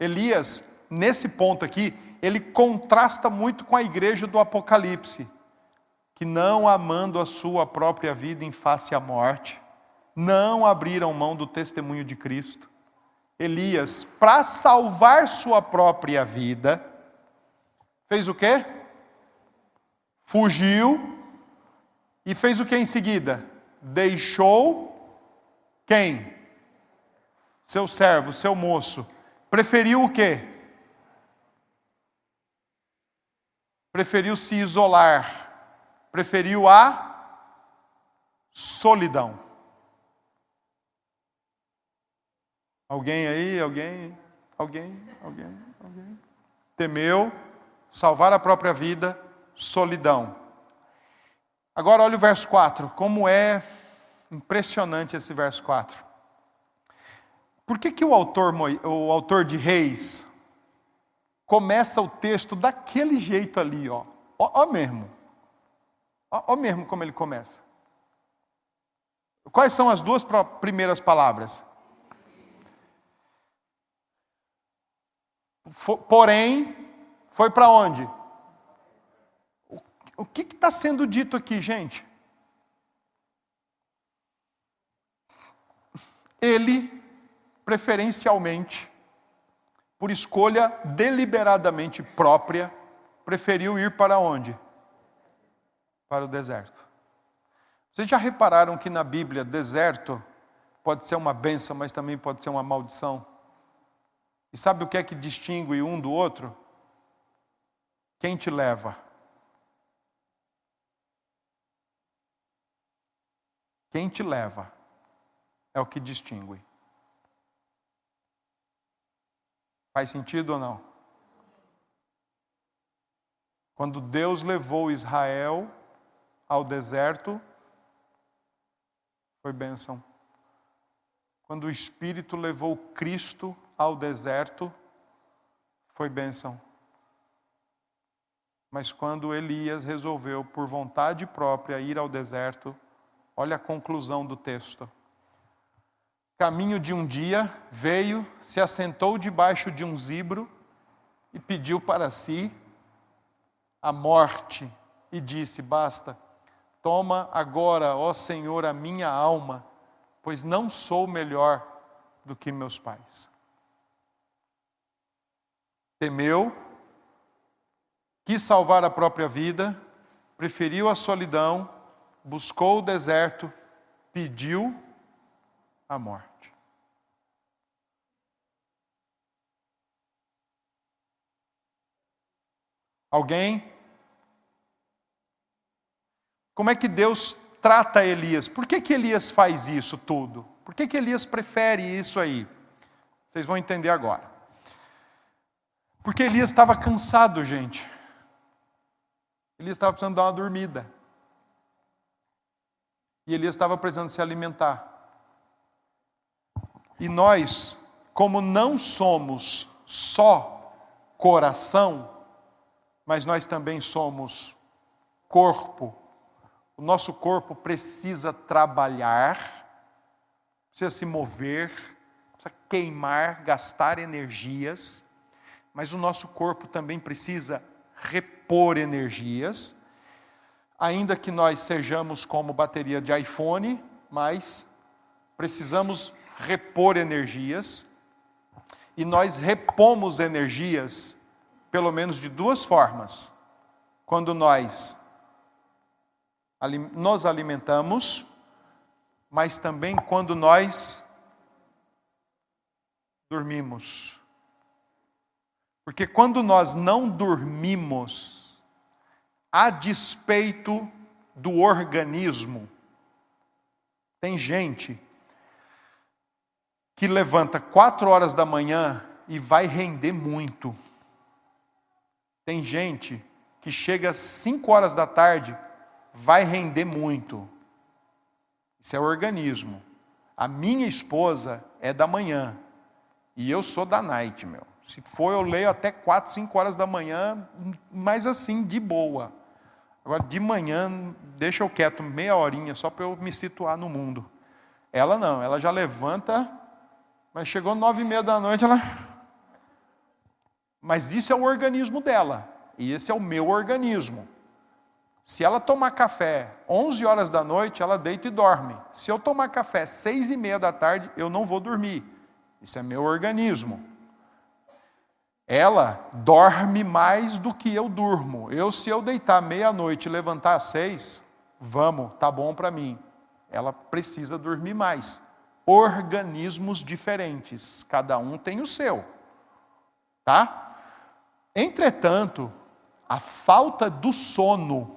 Elias, nesse ponto aqui, ele contrasta muito com a igreja do Apocalipse, que não amando a sua própria vida em face à morte, não abriram mão do testemunho de Cristo. Elias, para salvar sua própria vida, fez o quê? Fugiu e fez o que em seguida? Deixou quem? Seu servo, seu moço. Preferiu o quê? Preferiu se isolar. Preferiu a solidão. Alguém aí? Alguém? Temeu salvar a própria vida, solidão. Agora olha o verso 4, como é impressionante esse verso 4. Por que o autor de Reis começa o texto daquele jeito ali, ó? Ó mesmo. Ó mesmo como ele começa. Quais são as duas primeiras palavras? Porém, foi para onde? O que está sendo dito aqui, gente? Ele, preferencialmente, por escolha deliberadamente própria, preferiu ir para onde? Para o deserto. Vocês já repararam que na Bíblia, deserto pode ser uma bênção, mas também pode ser uma maldição? E sabe o que é que distingue um do outro? Quem te leva? Quem te leva é o que distingue. Faz sentido ou não? Quando Deus levou Israel ao deserto, foi bênção. Quando o Espírito levou Cristo ao deserto, foi bênção. Mas quando Elias resolveu, por vontade própria, ir ao deserto, olha a conclusão do texto. Caminho de um dia, veio, se assentou debaixo de um zibro e pediu para si a morte e disse: basta, toma agora, ó Senhor, a minha alma, pois não sou melhor do que meus pais. Temeu, quis salvar a própria vida, preferiu a solidão, buscou o deserto, pediu a morte. Alguém? Como é que Deus trata Elias? Por que Elias faz isso tudo? Por que Elias prefere isso aí? Vocês vão entender agora. Porque Elias estava cansado, gente. Elias estava precisando dar uma dormida. E Elias estava precisando se alimentar. E nós, como não somos só coração, mas nós também somos corpo, o nosso corpo precisa trabalhar, precisa se mover, precisa queimar, gastar energias, mas o nosso corpo também precisa repor energias, ainda que nós sejamos como bateria de iPhone, mas precisamos repor energias, e nós repomos energias, pelo menos de duas formas. Quando nós nos alimentamos, mas também quando nós dormimos. Porque quando nós não dormimos, a despeito do organismo, tem gente que levanta 4 horas da manhã e vai render muito. Tem gente que chega às 5 horas da tarde, vai render muito. Isso é o organismo. A minha esposa é da manhã, e eu sou da night, meu. Se for, eu leio até 4, 5 horas da manhã, mas assim, de boa. Agora, de manhã, deixa eu quieto meia horinha, só para eu me situar no mundo. Ela não, ela já levanta, mas chegou 9h30 da noite, ela... Mas isso é o organismo dela, e esse é o meu organismo. Se ela tomar café 11 horas da noite, ela deita e dorme. Se eu tomar café 6h30 da tarde, eu não vou dormir. Isso é meu organismo. Ela dorme mais do que eu durmo. Se eu deitar meia-noite e levantar às 6, vamos, tá bom para mim. Ela precisa dormir mais. Organismos diferentes, cada um tem o seu. Tá? Entretanto, a falta do sono,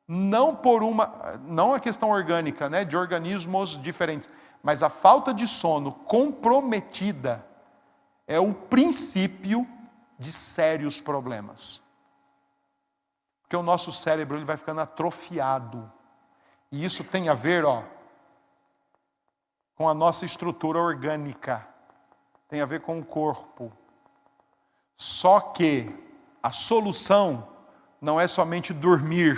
não a questão orgânica, né, de organismos diferentes, mas a falta de sono comprometida é o princípio de sérios problemas. Porque o nosso cérebro ele vai ficando atrofiado. E isso tem a ver, com a nossa estrutura orgânica. Tem a ver com o corpo. Só que a solução não é somente dormir.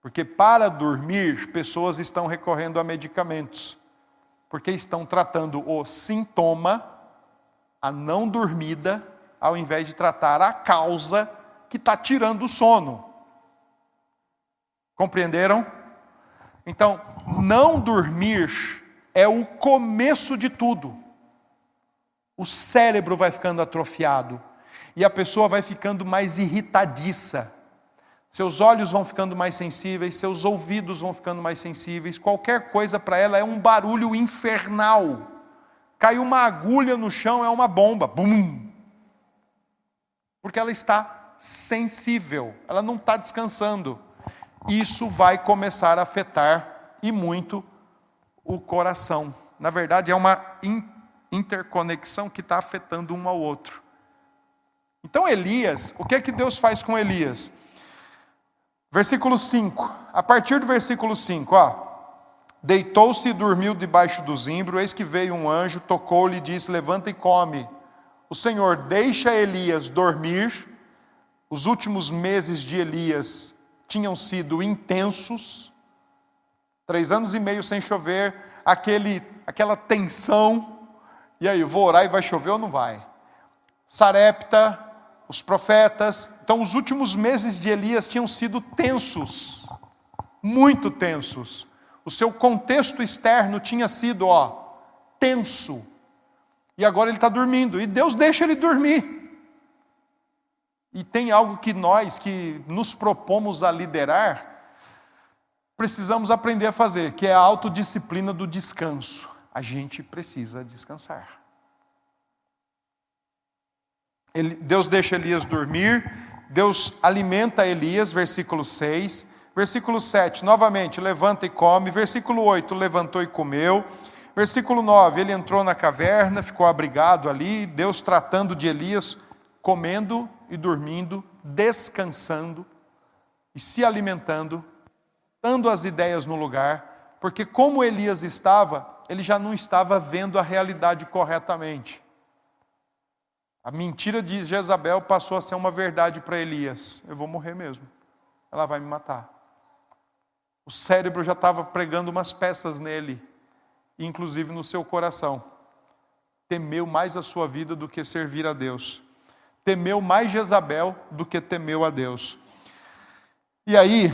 Porque para dormir, pessoas estão recorrendo a medicamentos. Porque estão tratando o sintoma, a não dormida, ao invés de tratar a causa que está tirando o sono. Compreenderam? Então, não dormir é o começo de tudo. O cérebro vai ficando atrofiado e a pessoa vai ficando mais irritadiça. Seus olhos vão ficando mais sensíveis, seus ouvidos vão ficando mais sensíveis. Qualquer coisa para ela é um barulho infernal. Cai uma agulha no chão, é uma bomba. Bum! Porque ela está sensível, ela não está descansando. Isso vai começar a afetar, e muito, o coração. Na verdade, é uma interconexão que está afetando um ao outro. Então, Elias, o que é que Deus faz com Elias? Versículo 5, a partir do versículo 5, deitou-se e dormiu debaixo do zimbro, eis que veio um anjo, tocou-lhe e disse, levanta e come. O Senhor deixa Elias dormir. Os últimos meses de Elias tinham sido intensos, 3 anos e meio sem chover, aquela tensão, e aí, vou orar e vai chover ou não vai? Sarepta, os profetas. Então os últimos meses de Elias tinham sido tensos, muito tensos. O seu contexto externo tinha sido tenso, e agora ele está dormindo, e Deus deixa ele dormir. E tem algo que nós, que nos propomos a liderar, precisamos aprender a fazer, que é a autodisciplina do descanso. A gente precisa descansar. Deus deixa Elias dormir, Deus alimenta Elias, versículo 6, versículo 7, novamente, levanta e come, versículo 8, levantou e comeu, versículo 9, ele entrou na caverna, ficou abrigado ali, Deus tratando de Elias, comendo e dormindo, descansando e se alimentando botando as ideias no lugar, porque como Elias estava, ele já não estava vendo a realidade corretamente. A mentira de Jezabel passou a ser uma verdade para Elias. Eu vou morrer mesmo. Ela vai me matar. O cérebro já estava pregando umas peças nele, inclusive no seu coração. Temeu mais a sua vida do que servir a Deus. Temeu mais Jezabel do que temeu a Deus. E aí,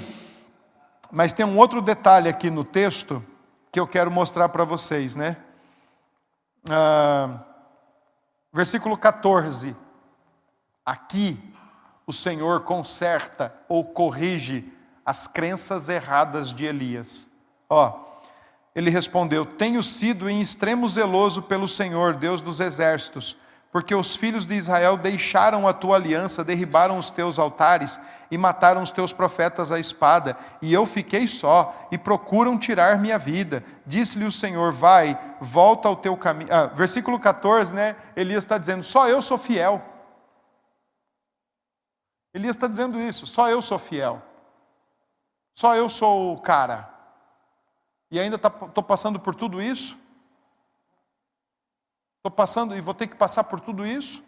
mas tem um outro detalhe aqui no texto que eu quero mostrar para vocês, né? Versículo 14. Aqui, o Senhor conserta ou corrige as crenças erradas de Elias. Ele respondeu: tenho sido em extremo zeloso pelo Senhor, Deus dos exércitos, porque os filhos de Israel deixaram a tua aliança, derribaram os teus altares e mataram os teus profetas à espada, e eu fiquei só, e procuram tirar minha vida. Disse-lhe o Senhor: vai, volta ao teu caminho. Versículo 14, né? Elias está dizendo: só eu sou fiel. Elias está dizendo isso: só eu sou fiel. Só eu sou o cara. E ainda estou passando por tudo isso? Estou passando e vou ter que passar por tudo isso?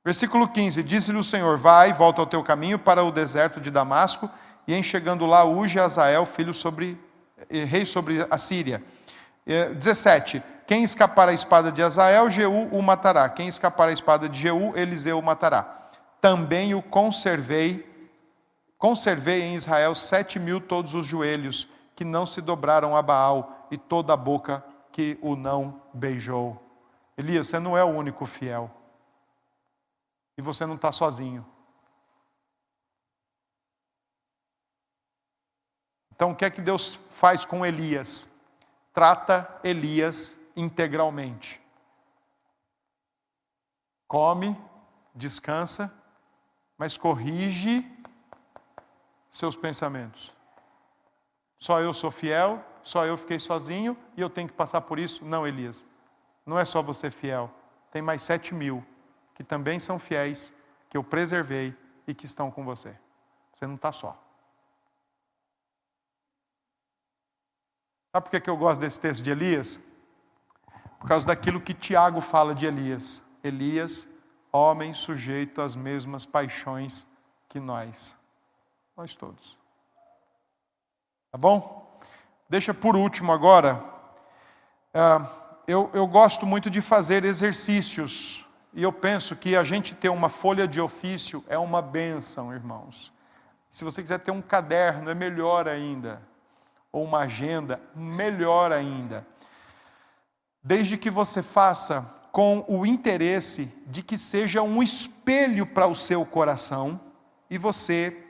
Versículo 15, disse-lhe o Senhor: vai, volta ao teu caminho para o deserto de Damasco, e em chegando lá, unge Azael, rei sobre a Síria. 17, quem escapar a espada de Azael, Jeú o matará. Quem escapar a espada de Jeú, Eliseu o matará. Também o conservei em Israel 7.000 todos os joelhos, que não se dobraram a Baal, e toda a boca que o não beijou. Elias, você não é o único fiel. E você não está sozinho. Então o que é que Deus faz com Elias? Trata Elias integralmente. Come, descansa, mas corrige seus pensamentos. Só eu sou fiel, só eu fiquei sozinho e eu tenho que passar por isso? Não, Elias. Não é só você fiel. Tem mais 7.000 que também são fiéis, que eu preservei e que estão com você. Você não está só. Sabe por que eu gosto desse texto de Elias? Por causa daquilo que Tiago fala de Elias. Elias, homem sujeito às mesmas paixões que nós. Nós todos. Tá bom? Deixa por último agora. Eu gosto muito de fazer exercícios. E eu penso que a gente ter uma folha de ofício é uma bênção, irmãos. Se você quiser ter um caderno, é melhor ainda. Ou uma agenda, melhor ainda. Desde que você faça com o interesse de que seja um espelho para o seu coração e você,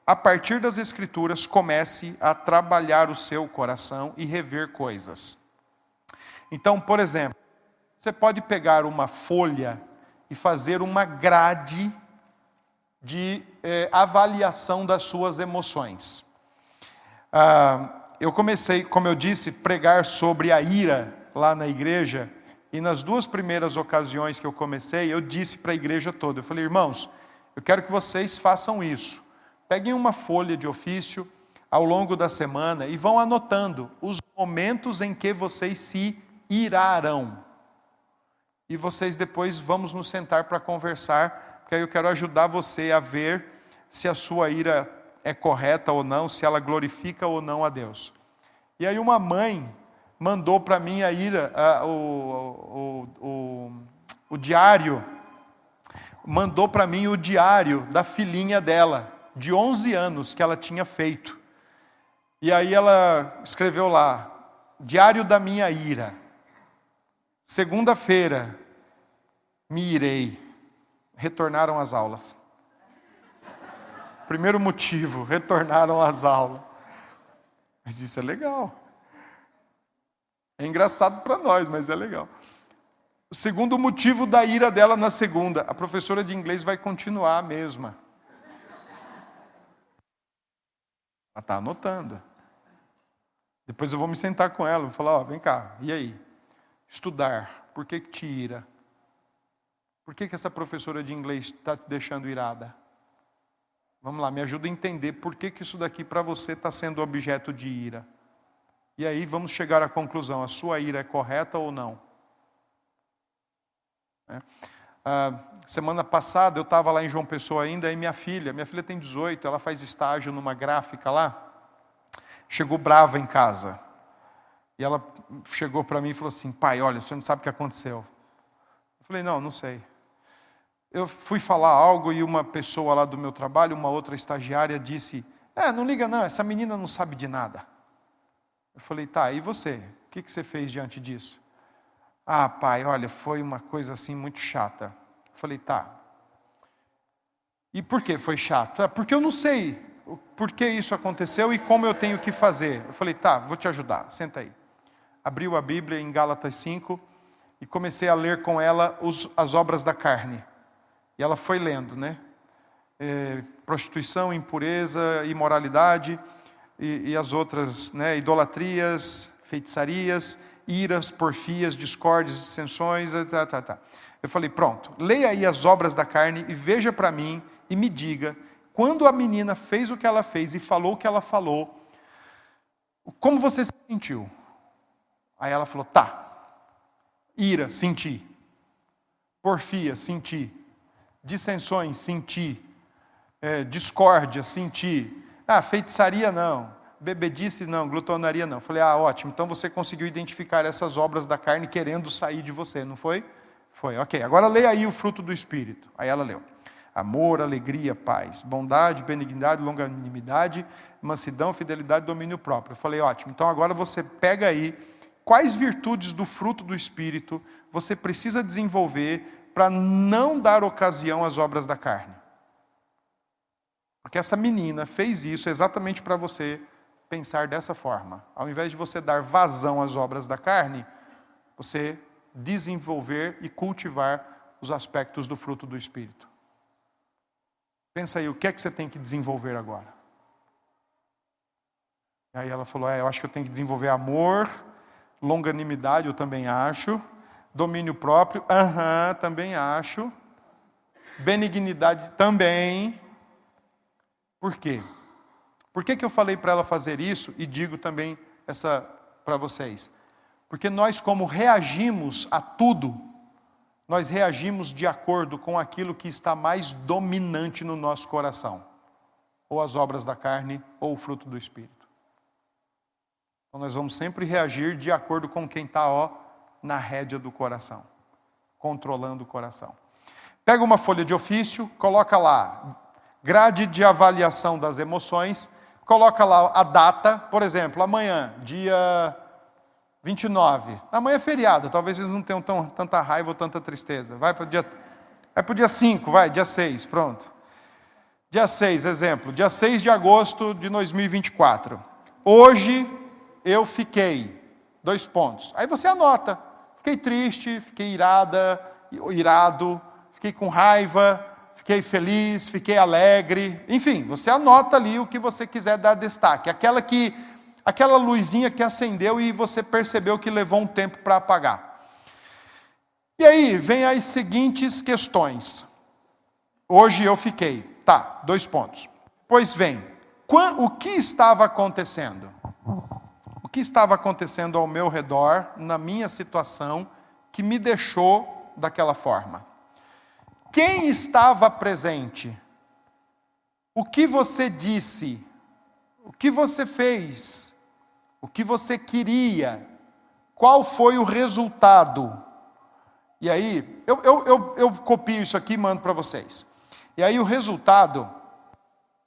a partir das Escrituras, comece a trabalhar o seu coração e rever coisas. Então, por exemplo, você pode pegar uma folha e fazer uma grade de avaliação das suas emoções. Eu comecei, como eu disse, pregar sobre a ira lá na igreja, e nas 2 primeiras ocasiões que eu comecei, eu disse para a igreja toda, eu falei: irmãos, eu quero que vocês façam isso. Peguem uma folha de ofício ao longo da semana e vão anotando os momentos em que vocês se irarão. E vocês depois vamos nos sentar para conversar, porque aí eu quero ajudar você a ver se a sua ira é correta ou não, se ela glorifica ou não a Deus. E aí uma mãe mandou para mim a ira, o diário, mandou para mim o diário da filhinha dela, de 11 anos, que ela tinha feito. E aí ela escreveu lá: diário da minha ira. Segunda-feira, me irei. Retornaram às aulas. Primeiro motivo, retornaram às aulas. Mas isso é legal. É engraçado para nós, mas é legal. O segundo motivo da ira dela na segunda: a professora de inglês vai continuar a mesma. Ela está anotando. Depois eu vou me sentar com ela, vou falar: vem cá, e aí? Estudar, por que te ira? Por que essa professora de inglês está te deixando irada? Vamos lá, me ajuda a entender por que isso daqui para você está sendo objeto de ira. E aí vamos chegar à conclusão, a sua ira é correta ou não? Semana passada eu estava lá em João Pessoa ainda, e minha filha tem 18, ela faz estágio numa gráfica lá, chegou brava em casa. E ela chegou para mim e falou assim, pai, olha, você não sabe o que aconteceu. Eu falei, não sei. Eu fui falar algo e uma pessoa lá do meu trabalho, uma outra estagiária, disse, não liga não, essa menina não sabe de nada. Eu falei, tá, e você? O que você fez diante disso? Ah, pai, olha, foi uma coisa assim muito chata. Eu falei, tá. E por que foi chato? Porque eu não sei por que isso aconteceu e como eu tenho que fazer. Eu falei, tá, vou te ajudar, senta aí. Abriu a Bíblia em Gálatas 5 e comecei a ler com ela as obras da carne. E ela foi lendo, né? Prostituição, impureza, imoralidade e as outras, né? Idolatrias, feitiçarias, iras, porfias, discórdias, dissensões, tá. Eu falei, pronto, leia aí as obras da carne e veja para mim e me diga, quando a menina fez o que ela fez e falou o que ela falou, como você se sentiu? Aí ela falou, tá. Ira, senti. Porfia, senti. Dissensões, senti. Discórdia, senti. Feitiçaria não. Bebedice não. Glutonaria não. Falei, ótimo. Então você conseguiu identificar essas obras da carne querendo sair de você, não foi? Foi, ok. Agora leia aí o fruto do Espírito. Aí ela leu. Amor, alegria, paz, bondade, benignidade, longanimidade, mansidão, fidelidade, domínio próprio. Eu falei, ótimo. Então agora você pega aí quais virtudes do fruto do Espírito você precisa desenvolver para não dar ocasião às obras da carne. Porque essa menina fez isso exatamente para você pensar dessa forma. Ao invés de você dar vazão às obras da carne, você desenvolver e cultivar os aspectos do fruto do Espírito. Pensa aí, o que é que você tem que desenvolver agora? E aí ela falou, eu acho que eu tenho que desenvolver amor, longanimidade, eu também acho. Domínio próprio, também acho. Benignidade, também. Por quê? Por que eu falei para ela fazer isso e digo também essa para vocês? Porque nós, como reagimos a tudo, nós reagimos de acordo com aquilo que está mais dominante no nosso coração. Ou as obras da carne, ou o fruto do Espírito. Então nós vamos sempre reagir de acordo com quem está, na rédea do coração. Controlando o coração. Pega uma folha de ofício, coloca lá, grade de avaliação das emoções, coloca lá a data, por exemplo, amanhã, dia 29. Amanhã é feriado, talvez eles não tenham tanta raiva ou tanta tristeza. Vai para o dia 5, dia 6, pronto. Dia 6, exemplo, dia 6 de agosto de 2024. Hoje eu fiquei, 2 pontos. Aí você anota, fiquei triste, fiquei irado, fiquei com raiva, fiquei feliz, fiquei alegre. Enfim, você anota ali o que você quiser dar destaque. Aquela luzinha que acendeu e você percebeu que levou um tempo para apagar. E aí, vem as seguintes questões. Hoje eu fiquei. Tá, 2 pontos. Pois vem, o que estava acontecendo? O que estava acontecendo ao meu redor, na minha situação, que me deixou daquela forma? Quem estava presente? O que você disse? O que você fez? O que você queria? Qual foi o resultado? E aí, eu copio isso aqui e mando para vocês. E aí o resultado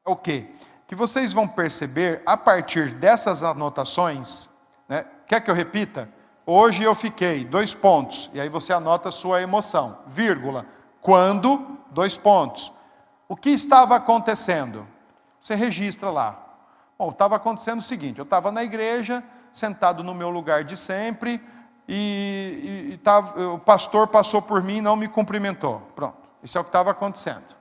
é o quê? Que vocês vão perceber, a partir dessas anotações, né? Quer que eu repita? Hoje eu fiquei, 2 pontos. E aí você anota a sua emoção, vírgula. Quando, 2 pontos. O que estava acontecendo? Você registra lá. Bom, estava acontecendo o seguinte, eu estava na igreja, sentado no meu lugar de sempre, e o pastor passou por mim e não me cumprimentou. Pronto, isso é o que estava acontecendo.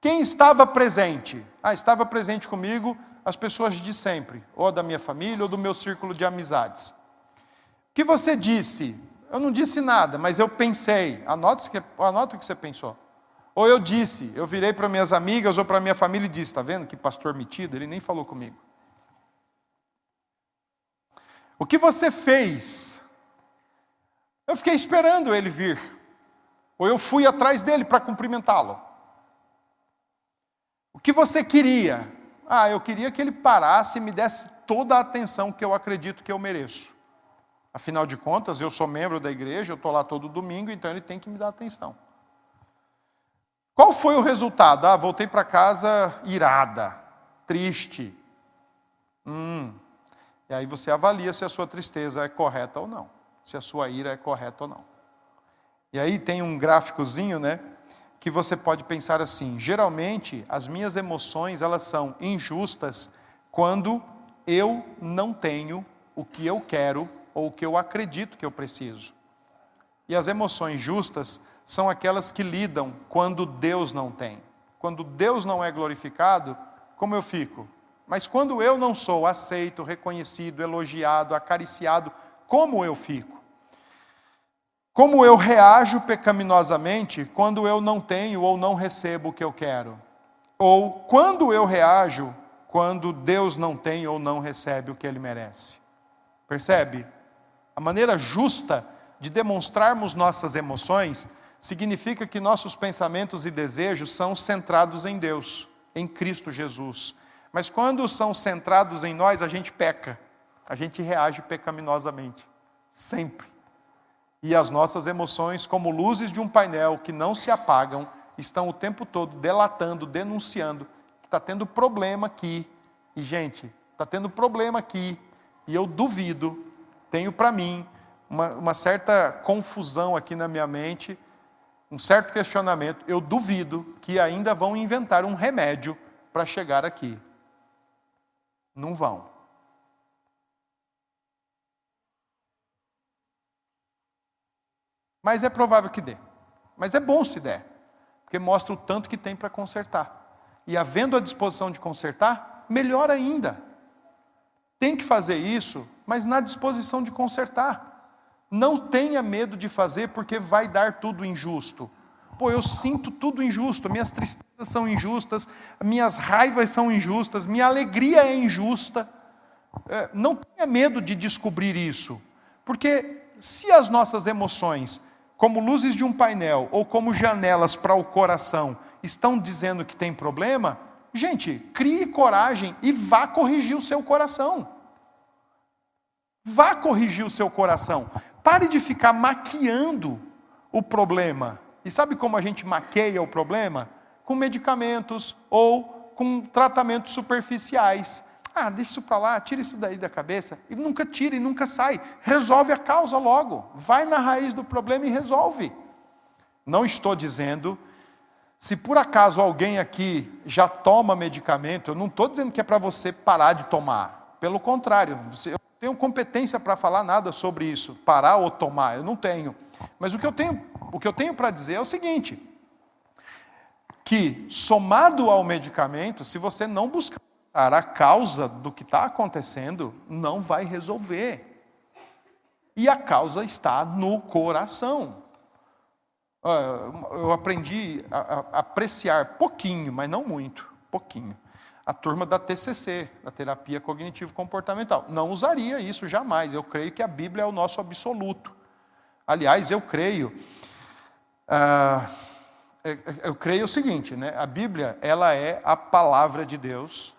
Quem estava presente? Estava presente comigo as pessoas de sempre, ou da minha família, ou do meu círculo de amizades. O que você disse? Eu não disse nada, mas eu pensei. Anota o que você pensou. Ou eu virei para minhas amigas ou para minha família e disse, está vendo que pastor metido? Ele nem falou comigo. O que você fez? Eu fiquei esperando ele vir. Ou eu fui atrás dele para cumprimentá-lo. O que você queria? Eu queria que ele parasse e me desse toda a atenção que eu acredito que eu mereço. Afinal de contas, eu sou membro da igreja, eu estou lá todo domingo, então ele tem que me dar atenção. Qual foi o resultado? Voltei para casa irada, triste. E aí você avalia se a sua tristeza é correta ou não. Se a sua ira é correta ou não. E aí tem um gráficozinho, né? Que você pode pensar assim, geralmente as minhas emoções, elas são injustas quando eu não tenho o que eu quero ou o que eu acredito que eu preciso. E as emoções justas são aquelas que lidam quando Deus não tem. Quando Deus não é glorificado, como eu fico? Mas quando eu não sou aceito, reconhecido, elogiado, acariciado, como eu fico? Como eu reajo pecaminosamente quando eu não tenho ou não recebo o que eu quero? Ou quando eu reajo quando Deus não tem ou não recebe o que Ele merece? Percebe? A maneira justa de demonstrarmos nossas emoções significa que nossos pensamentos e desejos são centrados em Deus, em Cristo Jesus. Mas quando são centrados em nós, a gente peca. A gente reage pecaminosamente. Sempre. E as nossas emoções, como luzes de um painel que não se apagam, estão o tempo todo delatando, denunciando que está tendo problema aqui. E, gente, está tendo problema aqui. E eu duvido, tenho para mim uma certa confusão aqui na minha mente, um certo questionamento. Eu duvido que ainda vão inventar um remédio para chegar aqui. Não vão. Mas é provável que dê. Mas é bom se der. Porque mostra o tanto que tem para consertar. E havendo a disposição de consertar, melhor ainda. Tem que fazer isso, mas na disposição de consertar. Não tenha medo de fazer porque vai dar tudo injusto. Eu sinto tudo injusto, minhas tristezas são injustas, minhas raivas são injustas, minha alegria é injusta. Não tenha medo de descobrir isso. Porque se as nossas emoções, como luzes de um painel ou como janelas para o coração, estão dizendo que tem problema, gente, crie coragem e vá corrigir o seu coração. Vá corrigir o seu coração. Pare de ficar maquiando o problema. E sabe como a gente maqueia o problema? Com medicamentos ou com tratamentos superficiais. Deixa isso para lá, tira isso daí da cabeça. E nunca tira e nunca sai. Resolve a causa logo. Vai na raiz do problema e resolve. Não estou dizendo, se por acaso alguém aqui já toma medicamento, eu não estou dizendo que é para você parar de tomar. Pelo contrário, eu não tenho competência para falar nada sobre isso. Parar ou tomar, eu não tenho. Mas o que eu tenho para dizer é o seguinte, que somado ao medicamento, se você não buscar a causa do que está acontecendo, não vai resolver. E a causa está no coração. Eu aprendi a apreciar pouquinho, mas não muito, pouquinho, a turma da TCC, da Terapia Cognitivo-Comportamental. Não usaria isso jamais. Eu creio que a Bíblia é o nosso absoluto. Aliás, eu creio o seguinte, né? A Bíblia, ela é a palavra de Deus,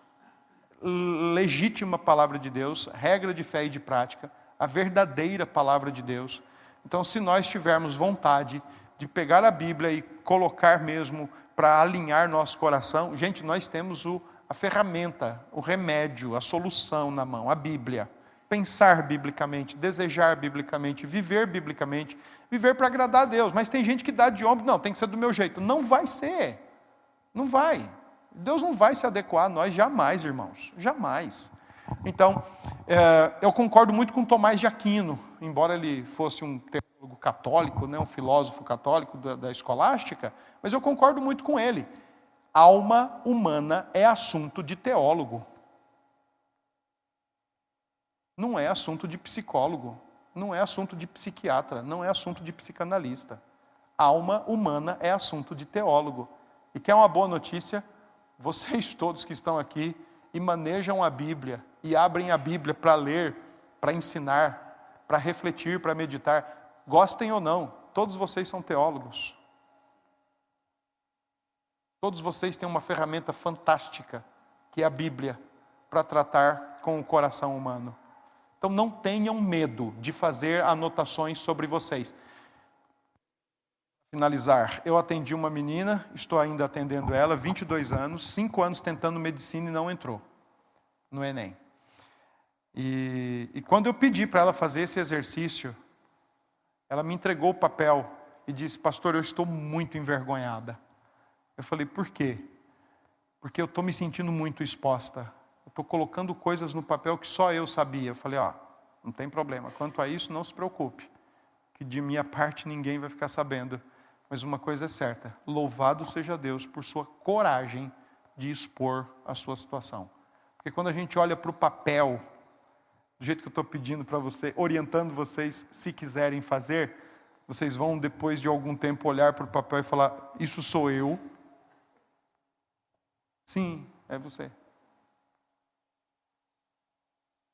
legítima palavra de Deus, regra de fé e de prática, a verdadeira palavra de Deus. Então, se nós tivermos vontade de pegar a Bíblia e colocar mesmo para alinhar nosso coração, gente, nós temos a ferramenta, o remédio, a solução na mão, a Bíblia. Pensar biblicamente, desejar biblicamente, viver biblicamente, viver para agradar a Deus. Mas tem gente que dá de ombro, não, tem que ser do meu jeito. Não vai ser. Não vai. Deus não vai se adequar a nós jamais, irmãos. Jamais. Então, eu concordo muito com Tomás de Aquino, embora ele fosse um teólogo católico, né, um filósofo católico da escolástica, mas eu concordo muito com ele. Alma humana é assunto de teólogo. Não é assunto de psicólogo, não é assunto de psiquiatra, não é assunto de psicanalista. Alma humana é assunto de teólogo. E quer uma boa notícia? Vocês todos que estão aqui e manejam a Bíblia e abrem a Bíblia para ler, para ensinar, para refletir, para meditar, gostem ou não, todos vocês são teólogos. Todos vocês têm uma ferramenta fantástica, que é a Bíblia, para tratar com o coração humano. Então não tenham medo de fazer anotações sobre vocês. Finalizar, eu atendi uma menina, estou ainda atendendo ela, 22 anos, 5 anos tentando medicina e não entrou no Enem. E quando eu pedi para ela fazer esse exercício, ela me entregou o papel e disse: pastor, eu estou muito envergonhada. Eu falei: por quê? Porque eu estou me sentindo muito exposta. Eu estou colocando coisas no papel que só eu sabia. Eu falei: não tem problema, quanto a isso não se preocupe, que de minha parte ninguém vai ficar sabendo. Mas uma coisa é certa, louvado seja Deus por sua coragem de expor a sua situação. Porque quando a gente olha para o papel, do jeito que eu estou pedindo para você, orientando vocês, se quiserem fazer, vocês vão depois de algum tempo olhar para o papel e falar: isso sou eu? Sim, é você.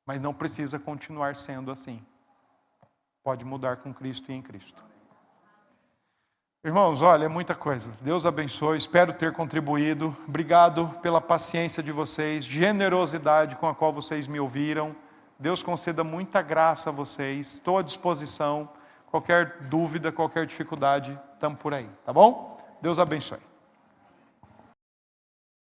Mas não precisa continuar sendo assim. Pode mudar com Cristo e em Cristo. Irmãos, olha, é muita coisa. Deus abençoe, espero ter contribuído. Obrigado pela paciência de vocês, generosidade com a qual vocês me ouviram. Deus conceda muita graça a vocês. Estou à disposição. Qualquer dúvida, qualquer dificuldade, estamos por aí, tá bom? Deus abençoe.